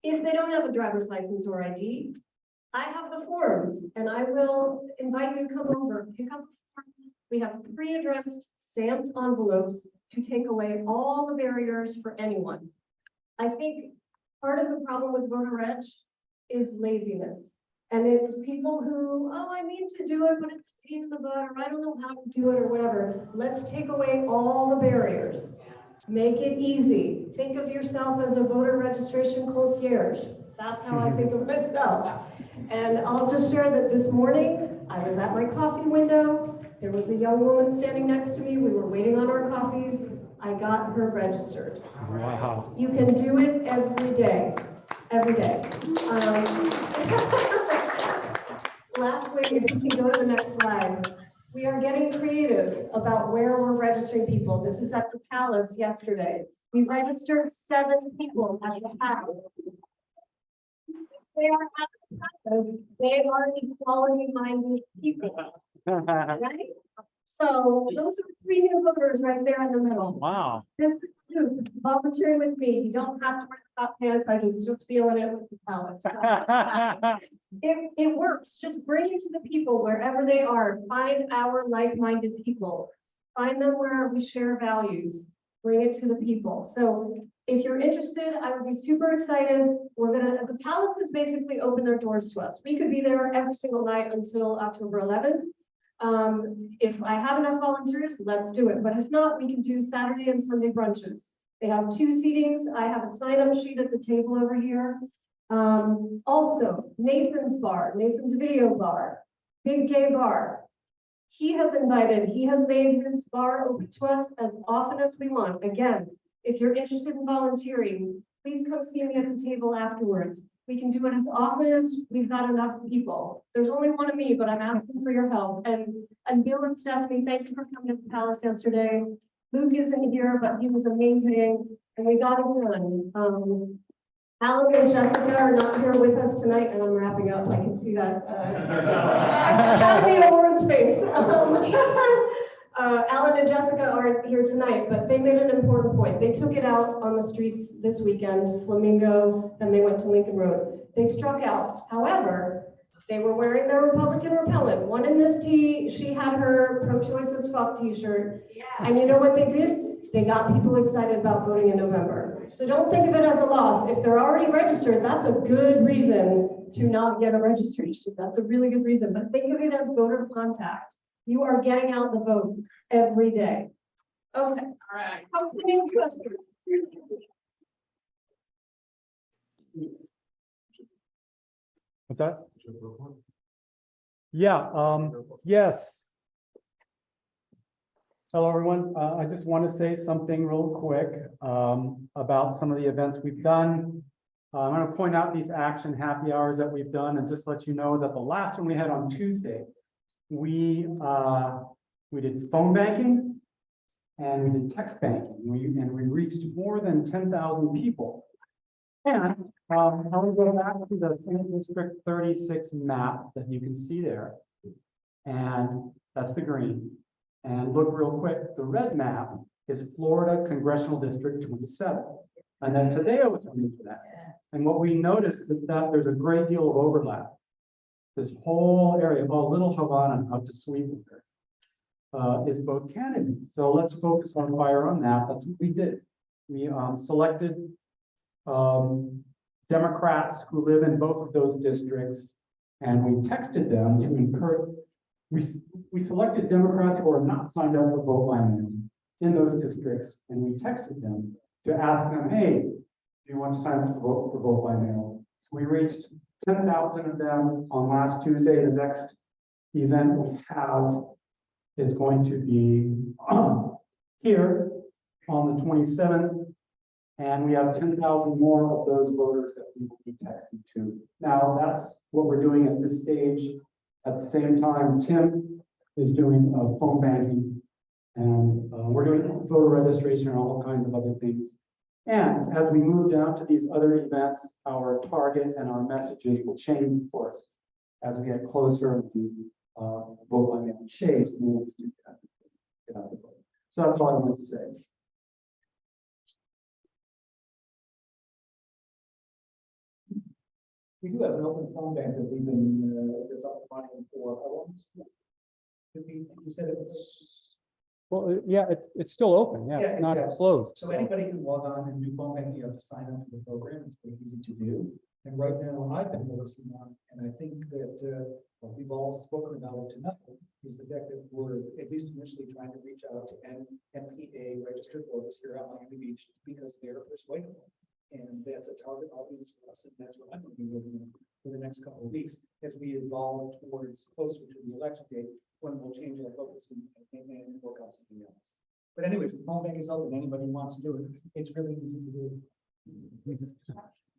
If they don't have a driver's license or ID, I have the forms and I will invite you to come over, pick up the form. We have pre-addressed stamped envelopes to take away all the barriers for anyone. I think part of the problem with voter reg is laziness. And it's people who, I mean to do it, but it's a pain in the butt, or I don't know how to do it or whatever. Let's take away all the barriers. Make it easy. Think of yourself as a voter registration concierge. That's how I think of myself. And I'll just share that this morning, I was at my coffee window. There was a young woman standing next to me. We were waiting on our coffees. I got her registered. Wow. You can do it every day. Every day. Lastly, if you can go to the next slide, we are getting creative about where we're registering people. This is at the Palace yesterday. We registered 7 people at the Palace. They are at the Palace. They are equality-minded people, right? So those are 3 new voters right there in the middle. Wow. This is Luke volunteering with me. You don't have to wear top pants. I was just feeling it with the Palace. It works. Just bring it to the people wherever they are. Find our like-minded people. Find them where we share values. Bring it to the people. So if you're interested, I would be super excited. The Palace has basically opened their doors to us. We could be there every single night until October 11th. If I have enough volunteers, let's do it. But if not, we can do Saturday and Sunday brunches. They have 2 seatings. I have a sign-up sheet at the table over here. Also, Nathan's Bar, Nathan's Video Bar, Big Gay Bar. He has made his bar open to us as often as we want. Again, if you're interested in volunteering, please come see me at the table afterwards. We can do it as often as we've got enough people. There's only one of me, but I'm asking for your help. And Bill and Stephanie, thank you for coming to the Palace yesterday. Luke isn't here, but he was amazing, and we got it done. Alan and Jessica are not here with us tonight, and I'm wrapping up. I can see that. Academy Awards face. Alan and Jessica aren't here tonight, but they made an important point. They took it out on the streets this weekend, Flamingo, and they went to Lincoln Road. They struck out. However, they were wearing their Republican repellent. One in this tee, she had her pro-choice as fuck t-shirt. Yeah. And you know what they did? They got people excited about voting in November. So don't think of it as a loss. If they're already registered, that's a good reason to not get a registration. That's a really good reason. But think of it as voter contact. You are getting out the vote every day. Okay. All right. How's the new question? What's that? Yeah, yes. Hello, everyone. I just want to say something real quick about some of the events we've done. I'm going to point out these action happy hours that we've done and just let you know that the last one we had on Tuesday, we did phone banking and we did text banking. We reached more than 10,000 people. And I want to go back to the Senate District 36 map that you can see there. And that's the green. And look real quick, the red map is Florida Congressional District 27. And then Tadeo was coming to that. And what we noticed is that there's a great deal of overlap. This whole area, about Little Havana up to Sweetwater, is both candidates. So let's focus on fire on that. That's what we did. We selected Democrats who live in both of those districts, and we texted them to encourage. We selected Democrats who are not signed up for vote by mail in those districts, and we texted them to ask them, hey, do you want to sign up for vote by mail? So we reached 10,000 of them on last Tuesday. The next event we have is going to be here on the 27th. And we have 10,000 more of those voters that we will be texting to. Now, that's what we're doing at this stage. At the same time, Tim is doing phone banking, and we're doing voter registration and all kinds of other things. And as we move down to these other events, our target and our messages will change, of course, as we get closer to vote by mail chase. We'll do that. Get out the vote. So that's all I wanted to say. We do have an open phone bank that we've been, that's up and running for how long? You said it was. Well, yeah, it's still open. Yeah, it's not exactly. closed. So anybody can log on and do phone banking, you have to sign up for the program, it's pretty easy to do. And right now, I've been focusing on, and I think that, what we've all spoken about it tonight, is the fact that we're at least initially trying to reach out to NPA registered voters here at Miami Beach, because they're persuadable. And that's a target audience for us, and that's what I'm going to be working on for the next couple of weeks as we evolve towards closer to the election date, when we'll change our focus and work on something else. But anyways, the phone bank is open. Anybody who wants to do it, it's really easy to do.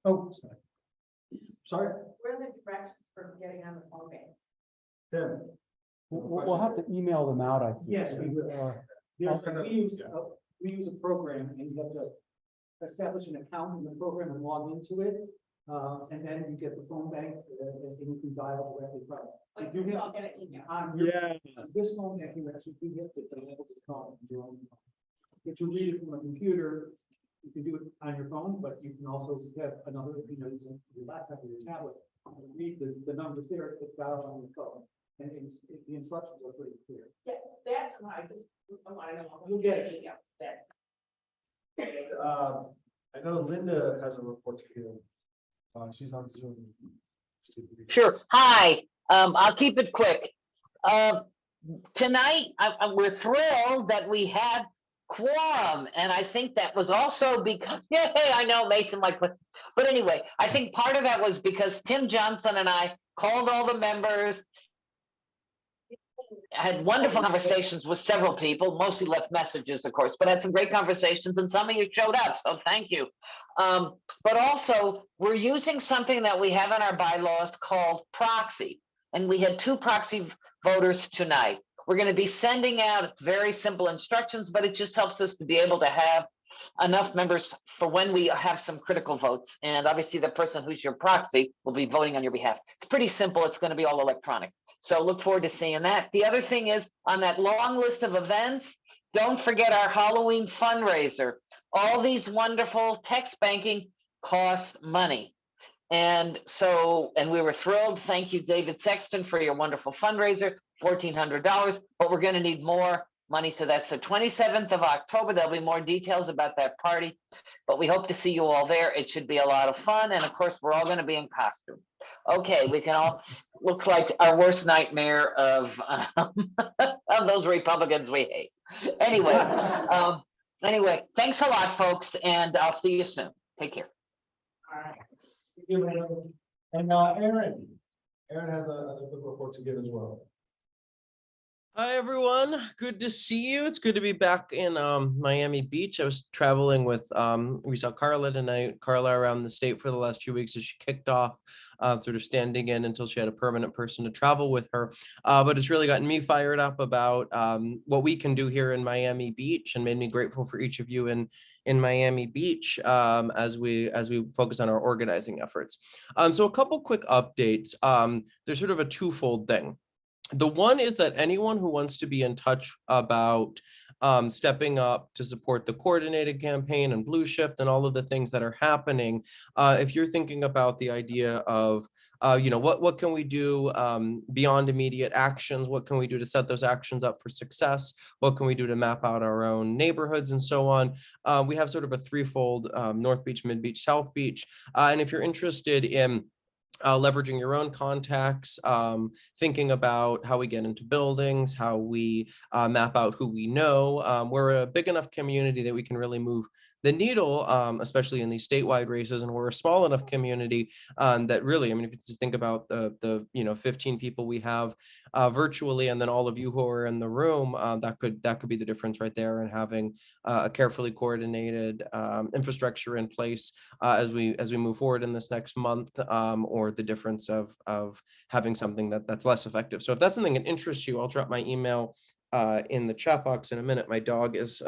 Oh, sorry. Sorry. Where are the directions for getting on the phone bank? There. We'll have to email them out, I think. Yes, we will. We use a program, and you have to establish an account in the program and log into it. And then you get the phone bank, and you can dial directly from it. Like, You so have- I'll get an email. This phone bank, you actually do have to dial the call from your own phone. If you read it from a computer, you can do it on your phone, but you can also have another, your laptop or your tablet, and read the numbers there, it's dialed on your phone. And the instructions are pretty clear. Yeah, that's why I want to know. You'll get it. Yes, that's. I know Linda has a report to give. She's on Zoom. Sure. Hi, I'll keep it quick. Tonight, we're thrilled that we had quorum, and I think that was also because, yeah, I know Mason like, but anyway, I think part of that was because Tim Johnson and I called all the members, had wonderful conversations with several people, mostly left messages, of course, but had some great conversations, and some of you showed up, so thank you. But also, we're using something that we have in our bylaws called proxy, and we had 2 proxy voters tonight. We're going to be sending out very simple instructions, but it just helps us to be able to have enough members for when we have some critical votes. And obviously, the person who's your proxy will be voting on your behalf. It's pretty simple. It's going to be all electronic. So look forward to seeing that. The other thing is, on that long list of events, don't forget our Halloween fundraiser. All these wonderful text banking costs money. And so, and we were thrilled. Thank you, David Sexton, for your wonderful fundraiser, $1,400, but we're going to need more money. So that's the 27th of October. There'll be more details about that party, but we hope to see you all there. It should be a lot of fun. And of course, we're all going to be in costume. Okay, we can all look like our worst nightmare of those Republicans we hate. Anyway, thanks a lot, folks, and I'll see you soon. Take care. And Aaron has a good report to give as well. Hi, everyone. Good to see you. It's good to be back in Miami Beach. I was traveling with, we saw Karla tonight, Karla around the state for the last few weeks as she kicked off, sort of standing in until she had a permanent person to travel with her. But it's really gotten me fired up about what we can do here in Miami Beach and made me grateful for each of you in Miami Beach as we focus on our organizing efforts. So a couple quick updates. There's sort of a twofold thing. The one is that anyone who wants to be in touch about stepping up to support the coordinated campaign and Blue Shift and all of the things that are happening, if you're thinking about the idea of, what can we do beyond immediate actions? What can we do to set those actions up for success? What can we do to map out our own neighborhoods and so on? We have sort of a threefold North Beach, Mid Beach, South Beach. And if you're interested in leveraging your own contacts, thinking about how we get into buildings, how we map out who we know. We're a big enough community that we can really move the needle, especially in these statewide races, and we're a small enough community that really, I mean, if you just think about the 15 people we have virtually, and then all of you who are in the room, that could be the difference right there, and having a carefully coordinated infrastructure in place as we move forward in this next month, or the difference of having something that's less effective. So if that's something that interests you, I'll drop my email in the chat box in a minute. My dog is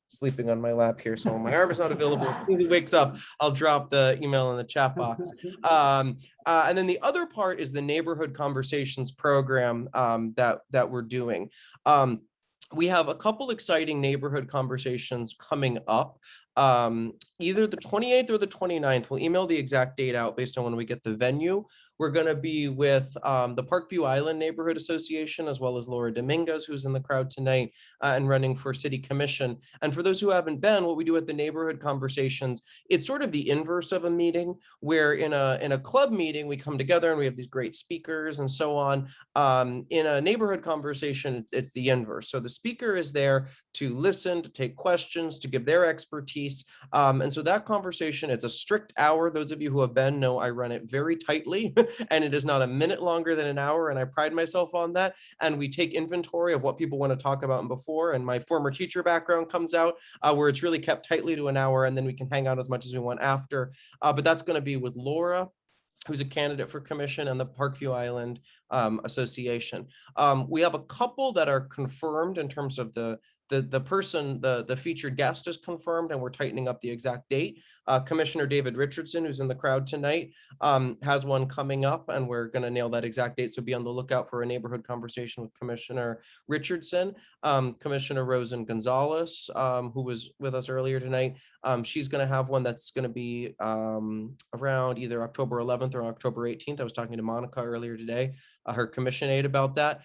sleeping on my lap here, so my arm is not available. As soon as he wakes up, I'll drop the email in the chat box. And then the other part is the neighborhood conversations program that we're doing. We have a couple exciting neighborhood conversations coming up. Either the 28th or the 29th. We'll email the exact date out based on when we get the venue. We're going to be with the Parkview Island Neighborhood Association, as well as Laura Dominguez, who's in the crowd tonight and running for city commission. And for those who haven't been, what we do at the neighborhood conversations, it's sort of the inverse of a meeting, where in a club meeting, we come together and we have these great speakers and so on. In a neighborhood conversation, it's the inverse. So the speaker is there to listen, to take questions, to give their expertise. And so that conversation, it's a strict hour. Those of you who have been know I run it very tightly, and it is not a minute longer than an hour, and I pride myself on that. And we take inventory of what people want to talk about and before, and my former teacher background comes out, where it's really kept tightly to an hour, and then we can hang out as much as we want after. But that's going to be with Laura, who's a candidate for commission, and the Parkview Island Association. We have a couple that are confirmed in terms of the person, the featured guest is confirmed, and we're tightening up the exact date. Commissioner David Richardson, who's in the crowd tonight, has one coming up, and we're going to nail that exact date. So be on the lookout for a neighborhood conversation with Commissioner Richardson. Commissioner Rosen Gonzalez, who was with us earlier tonight, she's going to have one that's going to be around either October 11th or October 18th. I was talking to Monica earlier today, her commission aide, about that.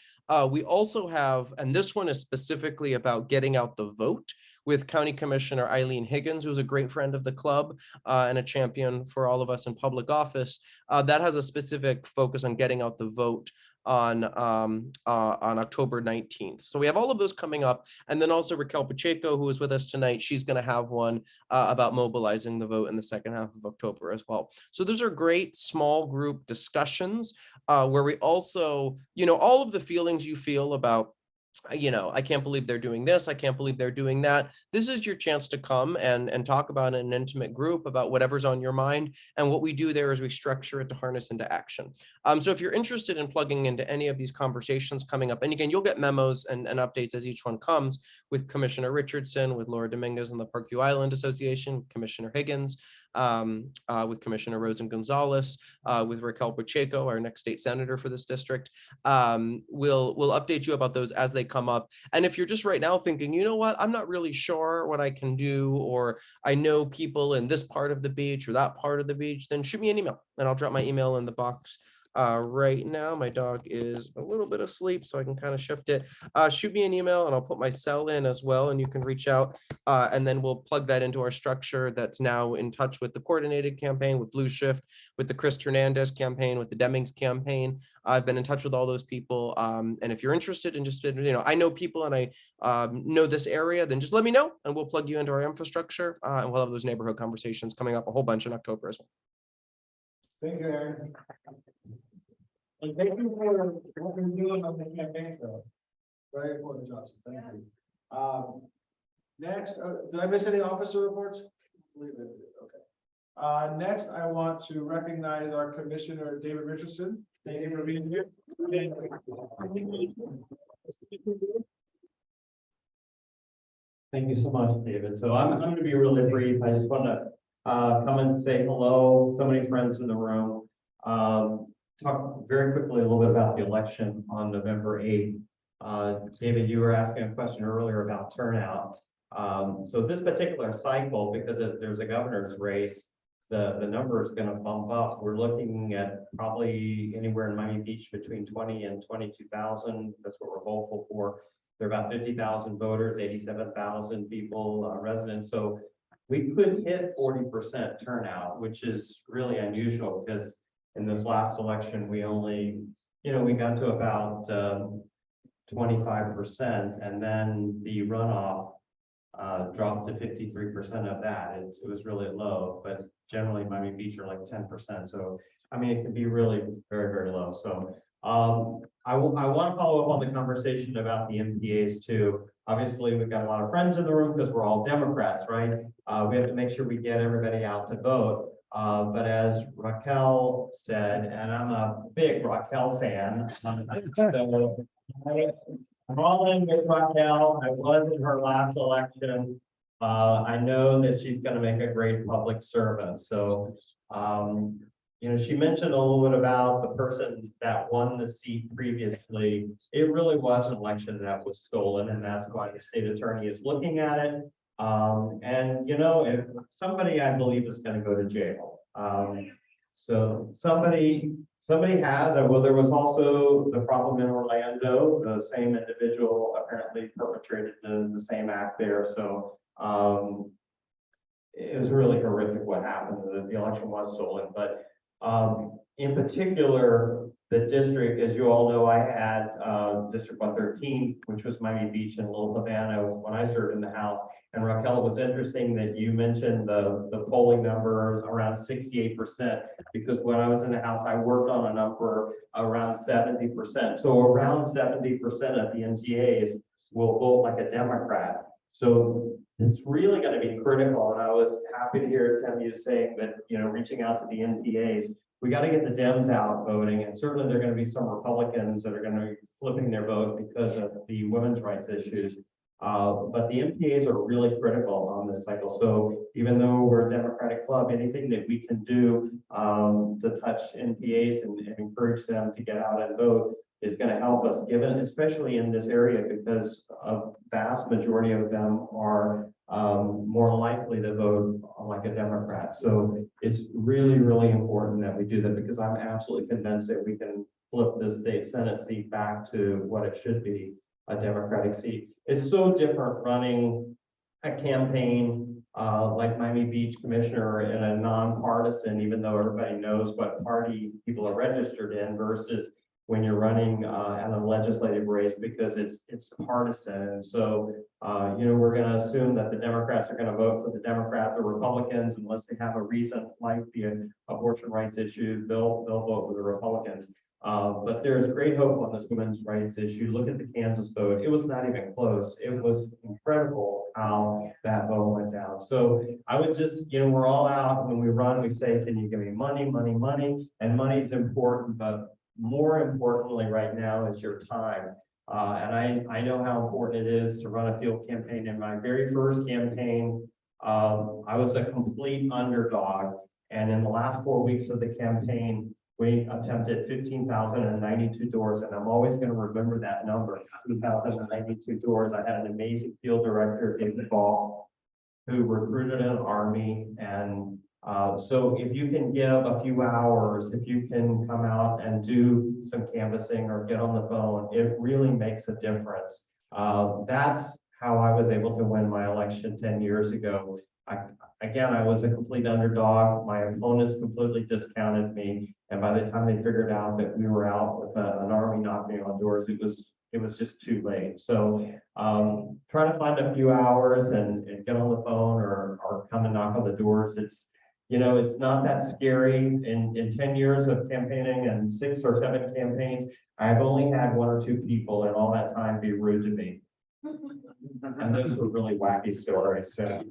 We also have, and this one is specifically about getting out the vote, with County Commissioner Eileen Higgins, who's a great friend of the club and a champion for all of us in public office. That has a specific focus on getting out the vote on October 19th. So we have all of those coming up. And then also Raquel Pacheco, who is with us tonight, she's going to have one about mobilizing the vote in the second half of October as well. So those are great small group discussions where we also, all of the feelings you feel about, I can't believe they're doing this, I can't believe they're doing that. This is your chance to come and talk about in an intimate group about whatever's on your mind. And what we do there is we structure it to harness into action. So if you're interested in plugging into any of these conversations coming up, and again, you'll get memos and updates as each one comes, with Commissioner Richardson, with Laura Dominguez and the Parkview Island Association, Commissioner Higgins, with Commissioner Rosen Gonzalez, with Raquel Pacheco, our next state senator for this district. We'll update you about those as they come up. And if you're just right now thinking, you know what, I'm not really sure what I can do, or I know people in this part of the beach or that part of the beach, then shoot me an email, and I'll drop my email in the box right now. My dog is a little bit asleep, so I can kind of shift it. Shoot me an email, and I'll put my cell in as well, and you can reach out, and then we'll plug that into our structure that's now in touch with the coordinated campaign, with Blue Shift, with the Chris Hernandez campaign, with the Demings campaign. I've been in touch with all those people, and if you're interested in just, I know people and I know this area, then just let me know, and we'll plug you into our infrastructure, and we'll have those neighborhood conversations coming up a whole bunch in October as well. Thank you, Aaron. And thank you for what you're doing on the campaign trail. Very important job, so thank you. Next, did I miss any officer reports? I believe I did, okay. Next, I want to recognize our Commissioner, David Richardson. Thank you for being here. Thank you so much, David. So I'm going to be really brief. I just want to come and say hello. So many friends in the room. Talk very quickly a little bit about the election on November 8th. David, you were asking a question earlier about turnout. So this particular cycle, because there's a governor's race, the number is going to bump up. We're looking at probably anywhere in Miami Beach between 20 and 22,000. That's what we're hopeful for. There are about 50,000 voters, 87,000 people, residents. So we could hit 40% turnout, which is really unusual because in this last election, we only, we got to about 25%, and then the runoff dropped to 53% of that. It was really low, but generally Miami Beach are like 10%. So, I mean, it can be really very, very low. So I want to follow up on the conversation about the MPAs too. Obviously, we've got a lot of friends in the room because we're all Democrats, right? We have to make sure we get everybody out to vote. But as Raquel said, and I'm a big Raquel fan, so I'm all in with Raquel. I was in her last election. I know that she's going to make a great public servant. So, she mentioned a little bit about the person that won the seat previously. It really was an election that was stolen, and that's why the state attorney is looking at it. And if somebody, I believe, is going to go to jail. So somebody has, well, there was also the problem in Orlando. The same individual apparently perpetrated the same act there. So it was really horrific what happened. The election was stolen, but in particular, the district, as you all know, I had District 113, which was Miami Beach and Little Havana when I served in the House. And Raquel, it was interesting that you mentioned the polling number around 68%, because when I was in the House, I worked on a number around 70%. So around 70% of the MPAs will vote like a Democrat. So it's really going to be critical. And I was happy to hear Tim saying that, reaching out to the MPAs, we got to get the Dems out voting. And certainly there are going to be some Republicans that are going to be flipping their vote because of the women's rights issues. But the MPAs are really critical on this cycle. So even though we're a Democratic club, anything that we can do to touch MPAs and encourage them to get out and vote is going to help us, given, especially in this area, because a vast majority of them are more likely to vote like a Democrat. So it's really, really important that we do that, because I'm absolutely convinced that we can flip the state Senate seat back to what it should be, a Democratic seat. It's so different running a campaign like Miami Beach Commissioner in a nonpartisan, even though everybody knows what party people are registered in, versus when you're running in a legislative race, because it's partisan. And so, we're going to assume that the Democrats are going to vote for the Democrats or Republicans, unless they have a reason like the abortion rights issue, they'll vote with the Republicans. But there's great hope on this women's rights issue. Look at the Kansas vote. It was not even close. It was incredible how that vote went down. So I would just, we're all out when we run, we say, can you give me money, money, money? And money's important, but more importantly right now is your time. And I know how important it is to run a field campaign. In my very first campaign, I was a complete underdog. And in the last 4 weeks of the campaign, we attempted 15,092 doors, and I'm always going to remember that number, 15,092 doors. I had an amazing field director, David Ball, who recruited an army. And so if you can give a few hours, if you can come out and do some canvassing or get on the phone, it really makes a difference. That's how I was able to win my election 10 years ago. I was a complete underdog. My opponents completely discounted me. And by the time they figured out that we were out with an army knocking on doors, it was just too late. So try to find a few hours and get on the phone or come and knock on the doors. You know, it's not that scary. In 10 years of campaigning and 6 or 7 campaigns, I've only had 1 or 2 people in all that time be rude to me. And those were really wacky stories, so.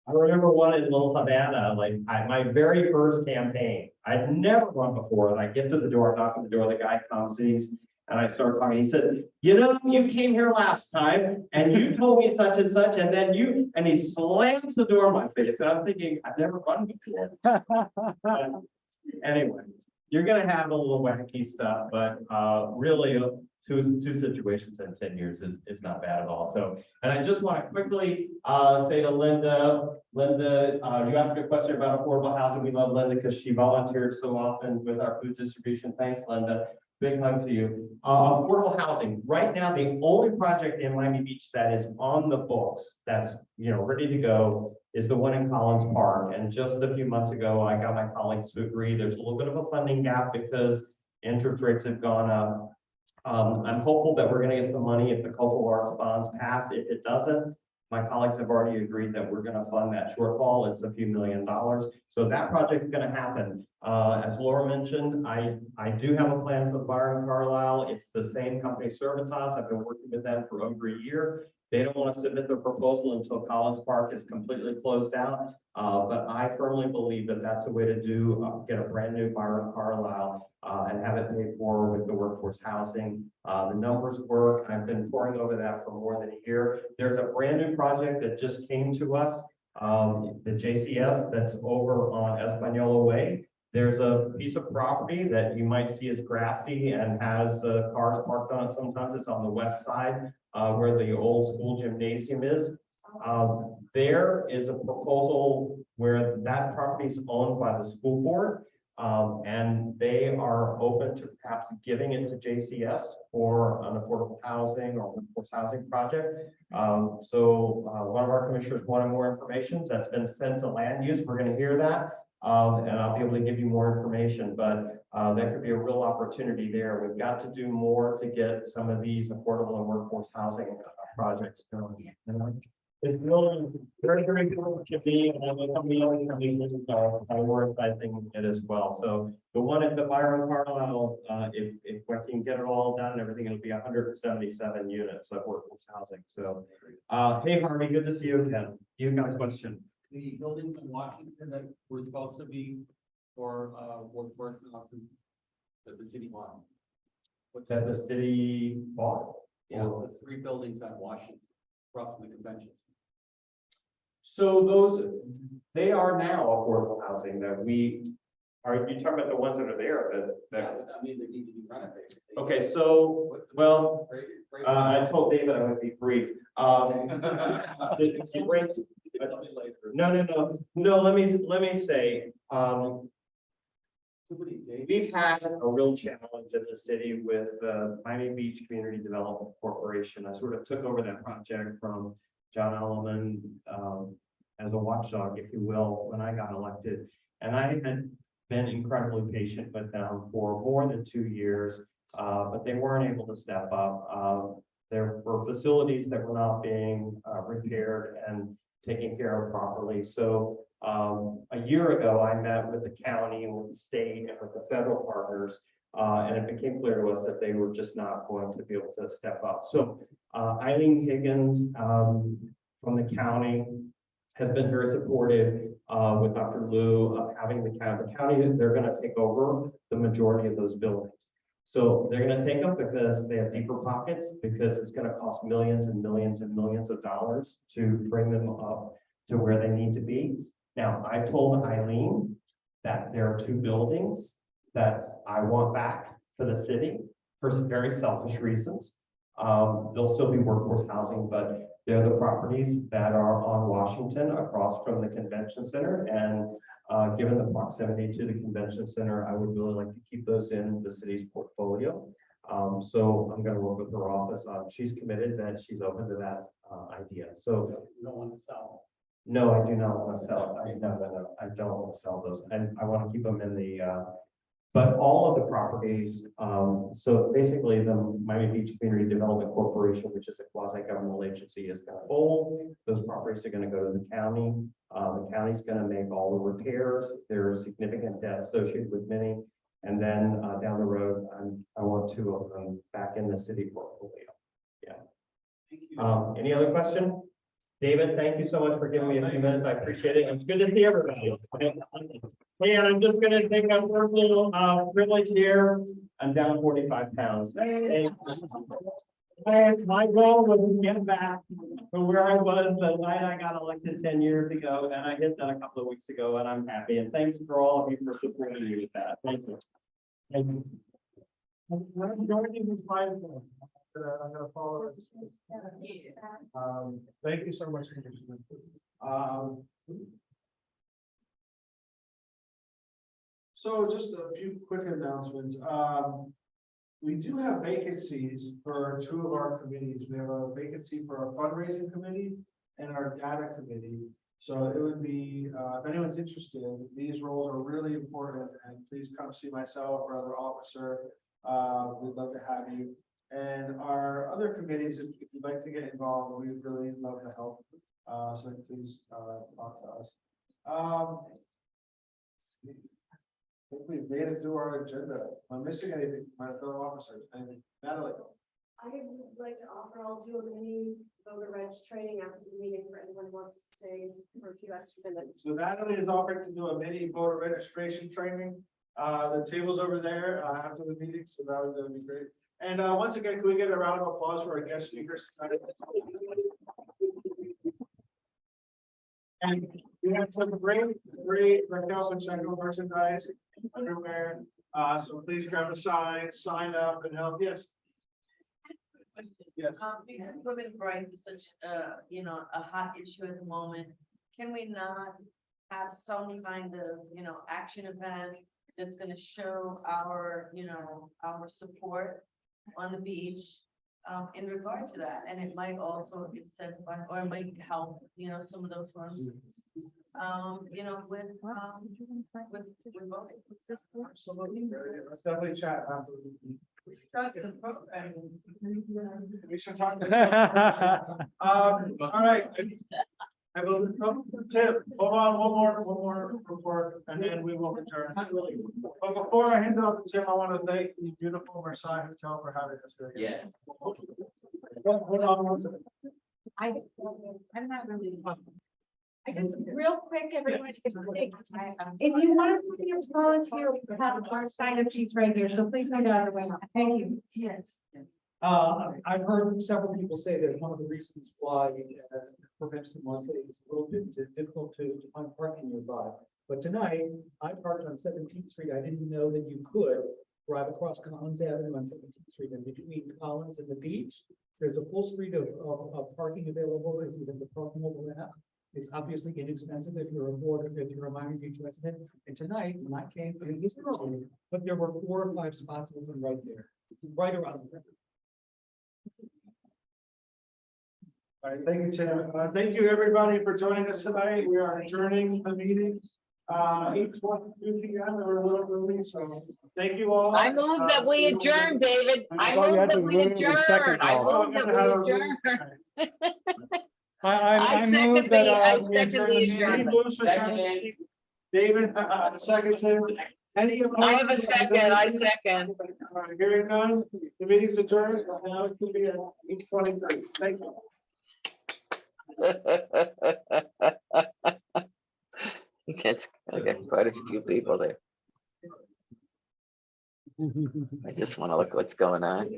I remember one in Little Havana, like my very first campaign. I'd never run before, and I get to the door, knock on the door, the guy comes, and I start talking. He says, you know, you came here last time and you told me such and such, and then and he slams the door in my face. And I'm thinking, I've never run before. Anyway, you're gonna have a little wacky stuff, but really two situations in 10 years is not bad at all. So, and I just want to quickly say to Linda, you asked me a question about affordable housing. We love Linda because she volunteered so often with our food distribution. Thanks, Linda. Big hug to you. Affordable housing. Right now, the only project in Miami Beach that is on the books that's ready to go is the one in Collins Park. And just a few months ago, I got my colleagues to agree. There's a little bit of a funding gap because interest rates have gone up. I'm hopeful that we're going to get some money if the cultural arts bonds pass. If it doesn't, my colleagues have already agreed that we're going to fund that shortfall. It's a few $1 million. So that project is going to happen. As Laura mentioned, I do have a plan for the bar in Carlisle. It's the same company, Servitas. I've been working with them for over a year. They don't want to submit their proposal until Collins Park is completely closed out. But I firmly believe that that's a way to get a brand new bar in Carlisle and have it paid for with the workforce housing. The numbers work. I've been poring over that for more than a year. There's a brand new project that just came to us, the JCS that's over on Espanola Way. There's a piece of property that you might see as grassy and has cars parked on it. Sometimes it's on the west side where the old school gymnasium is. There is a proposal where that property is owned by the school board, and they are open to perhaps giving it to JCS for an affordable housing or workforce housing project. So one of our commissioners wanted more information. That's been sent to land use. We're going to hear that. And I'll be able to give you more information, but that could be a real opportunity there. We've got to do more to get some of these affordable and workforce housing projects going. It's really very, very cool to be, and I'm prioritizing it as well. So the one at the Byron Carlisle, if we can get it all done and everything, it'll be 177 units of workforce housing. So, hey Harvey, good to see you again. You got a question? The buildings in Washington that were supposed to be for workforce housing that the city bought. What's that the city bought? Yeah, the 3 buildings on Washington across from the convention center. So they are now affordable housing that we are. You talking about the ones that are there that I mean, they need to be renovated. Okay, so well, I told David I would be brief. No. Let me say, we've had a real challenge in the city with Miami Beach Community Development Corporation. I sort of took over that project from John Elliman as a watchdog, if you will, when I got elected. And I had been incredibly patient with them for more than 2 years, but they weren't able to step up. There were facilities that were not being repaired and taken care of properly. So a year ago, I met with the county and with the state and with the federal partners, and it became clear to us that they were just not going to be able to step up. So Eileen Higgins from the county has been very supportive with Dr. Liu of having the county, they're going to take over the majority of those buildings. So they're going to take them because they have deeper pockets, because it's going to cost millions and millions and millions of dollars to bring them up to where they need to be. Now, I told Eileen that there are 2 buildings that I want back for the city for some very selfish reasons. They'll still be workforce housing, but they're the properties that are on Washington across from the convention center. And given the proximity to the convention center, I would really like to keep those in the city's portfolio. So I'm going to work with her office on. She's committed that she's open to that idea. So You don't want to sell. no, I do not want to sell. No. I don't want to sell those, and I want to keep them in the But all of the properties, so basically the Miami Beach Community Development Corporation, which is a quasi-governmental agency, is going to hold. Those properties are going to go to the county. The county's going to make all the repairs. There is significant debt associated with many. And then down the road, I want 2 of them back in the city portfolio. Yeah. Any other question? David, thank you so much for giving me a few minutes. I appreciate it. It's good to see everybody. Hey, and I'm just gonna take my first little privilege here. I'm down 45 pounds. Hey. My goal was to get back to where I was the night I got elected 10 years ago, and I hit that a couple of weeks ago, and I'm happy. And thanks for all of you for supporting me with that. Thank you. Thank you. I'm going to these slides. I'm gonna follow it. Thank you so much. So just a few quick announcements. We do have vacancies for 2 of our committees. We have a vacancy for our fundraising committee and our data committee. So it would be, if anyone's interested, these roles are really important, and please come see myself or other officer. We'd love to have you. And our other committees, if you'd like to get involved, we'd really love to help. So please talk to us. I think we've made it through our agenda. Am I missing anything, my fellow officers? Anything? Natalie? I would like to offer, I'll do a mini voter reg training after the meeting for anyone who wants to stay for a few extra minutes. So Natalie is offering to do a mini voter registration training. The table's over there after the meeting, so that would be great. And once again, can we get a round of applause for our guest speakers tonight? And we have some great Raquel Pacheco merchandise, underwear. So please grab a sign up and help. Yes. Yes. Because women's rights is such a hot issue at the moment, can we not have some kind of, action event that's gonna show our, our support on the beach in regard to that? And it might also incentivize, or it might help, some of those ones, with voting. Absolutely. Let's definitely chat after. Talk to the program. We should talk. All right. I will, Tim, hold on, one more report, and then we will return. But before I hand off to Tim, I want to thank the beautiful Versailles Hotel for having us here. Yeah. Hold on one second. I'm not really. I just, real quick, everyone, if you want to volunteer, we have our sign up sheets right here, so please go down the way. Thank you. Yes. I've heard several people say that one of the reasons why perhaps in one city it's a little bit difficult to find parking nearby. But tonight, I parked on 17th Street. I didn't know that you could drive across Collins Avenue on 17th Street, and between Collins and the beach, there's a full street of parking available if you have the parking mobile app. It's obviously inexpensive if you're a board, if you're a Miami Beach resident. And tonight, when I came, it was early, but there were 4 or 5 spots open right there, right around the river. All right, thank you, Tim. Thank you, everybody, for joining us tonight. We are adjourning the meeting. 8:22 p.m. We're a little early, so thank you all. I move that we adjourn, David. I move that we adjourn. I move that we adjourn. I second move that I we second adjourn the the adjournment. meeting. Moves for David, second, Tim. Any opposed? I have a second. I second. All right, hearing none, the meeting's adjourned. Now it's gonna be at 8:23. Thank you. It's okay, quite a few people there. I just want to look what's going on.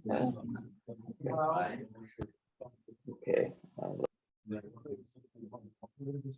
Yeah. Okay.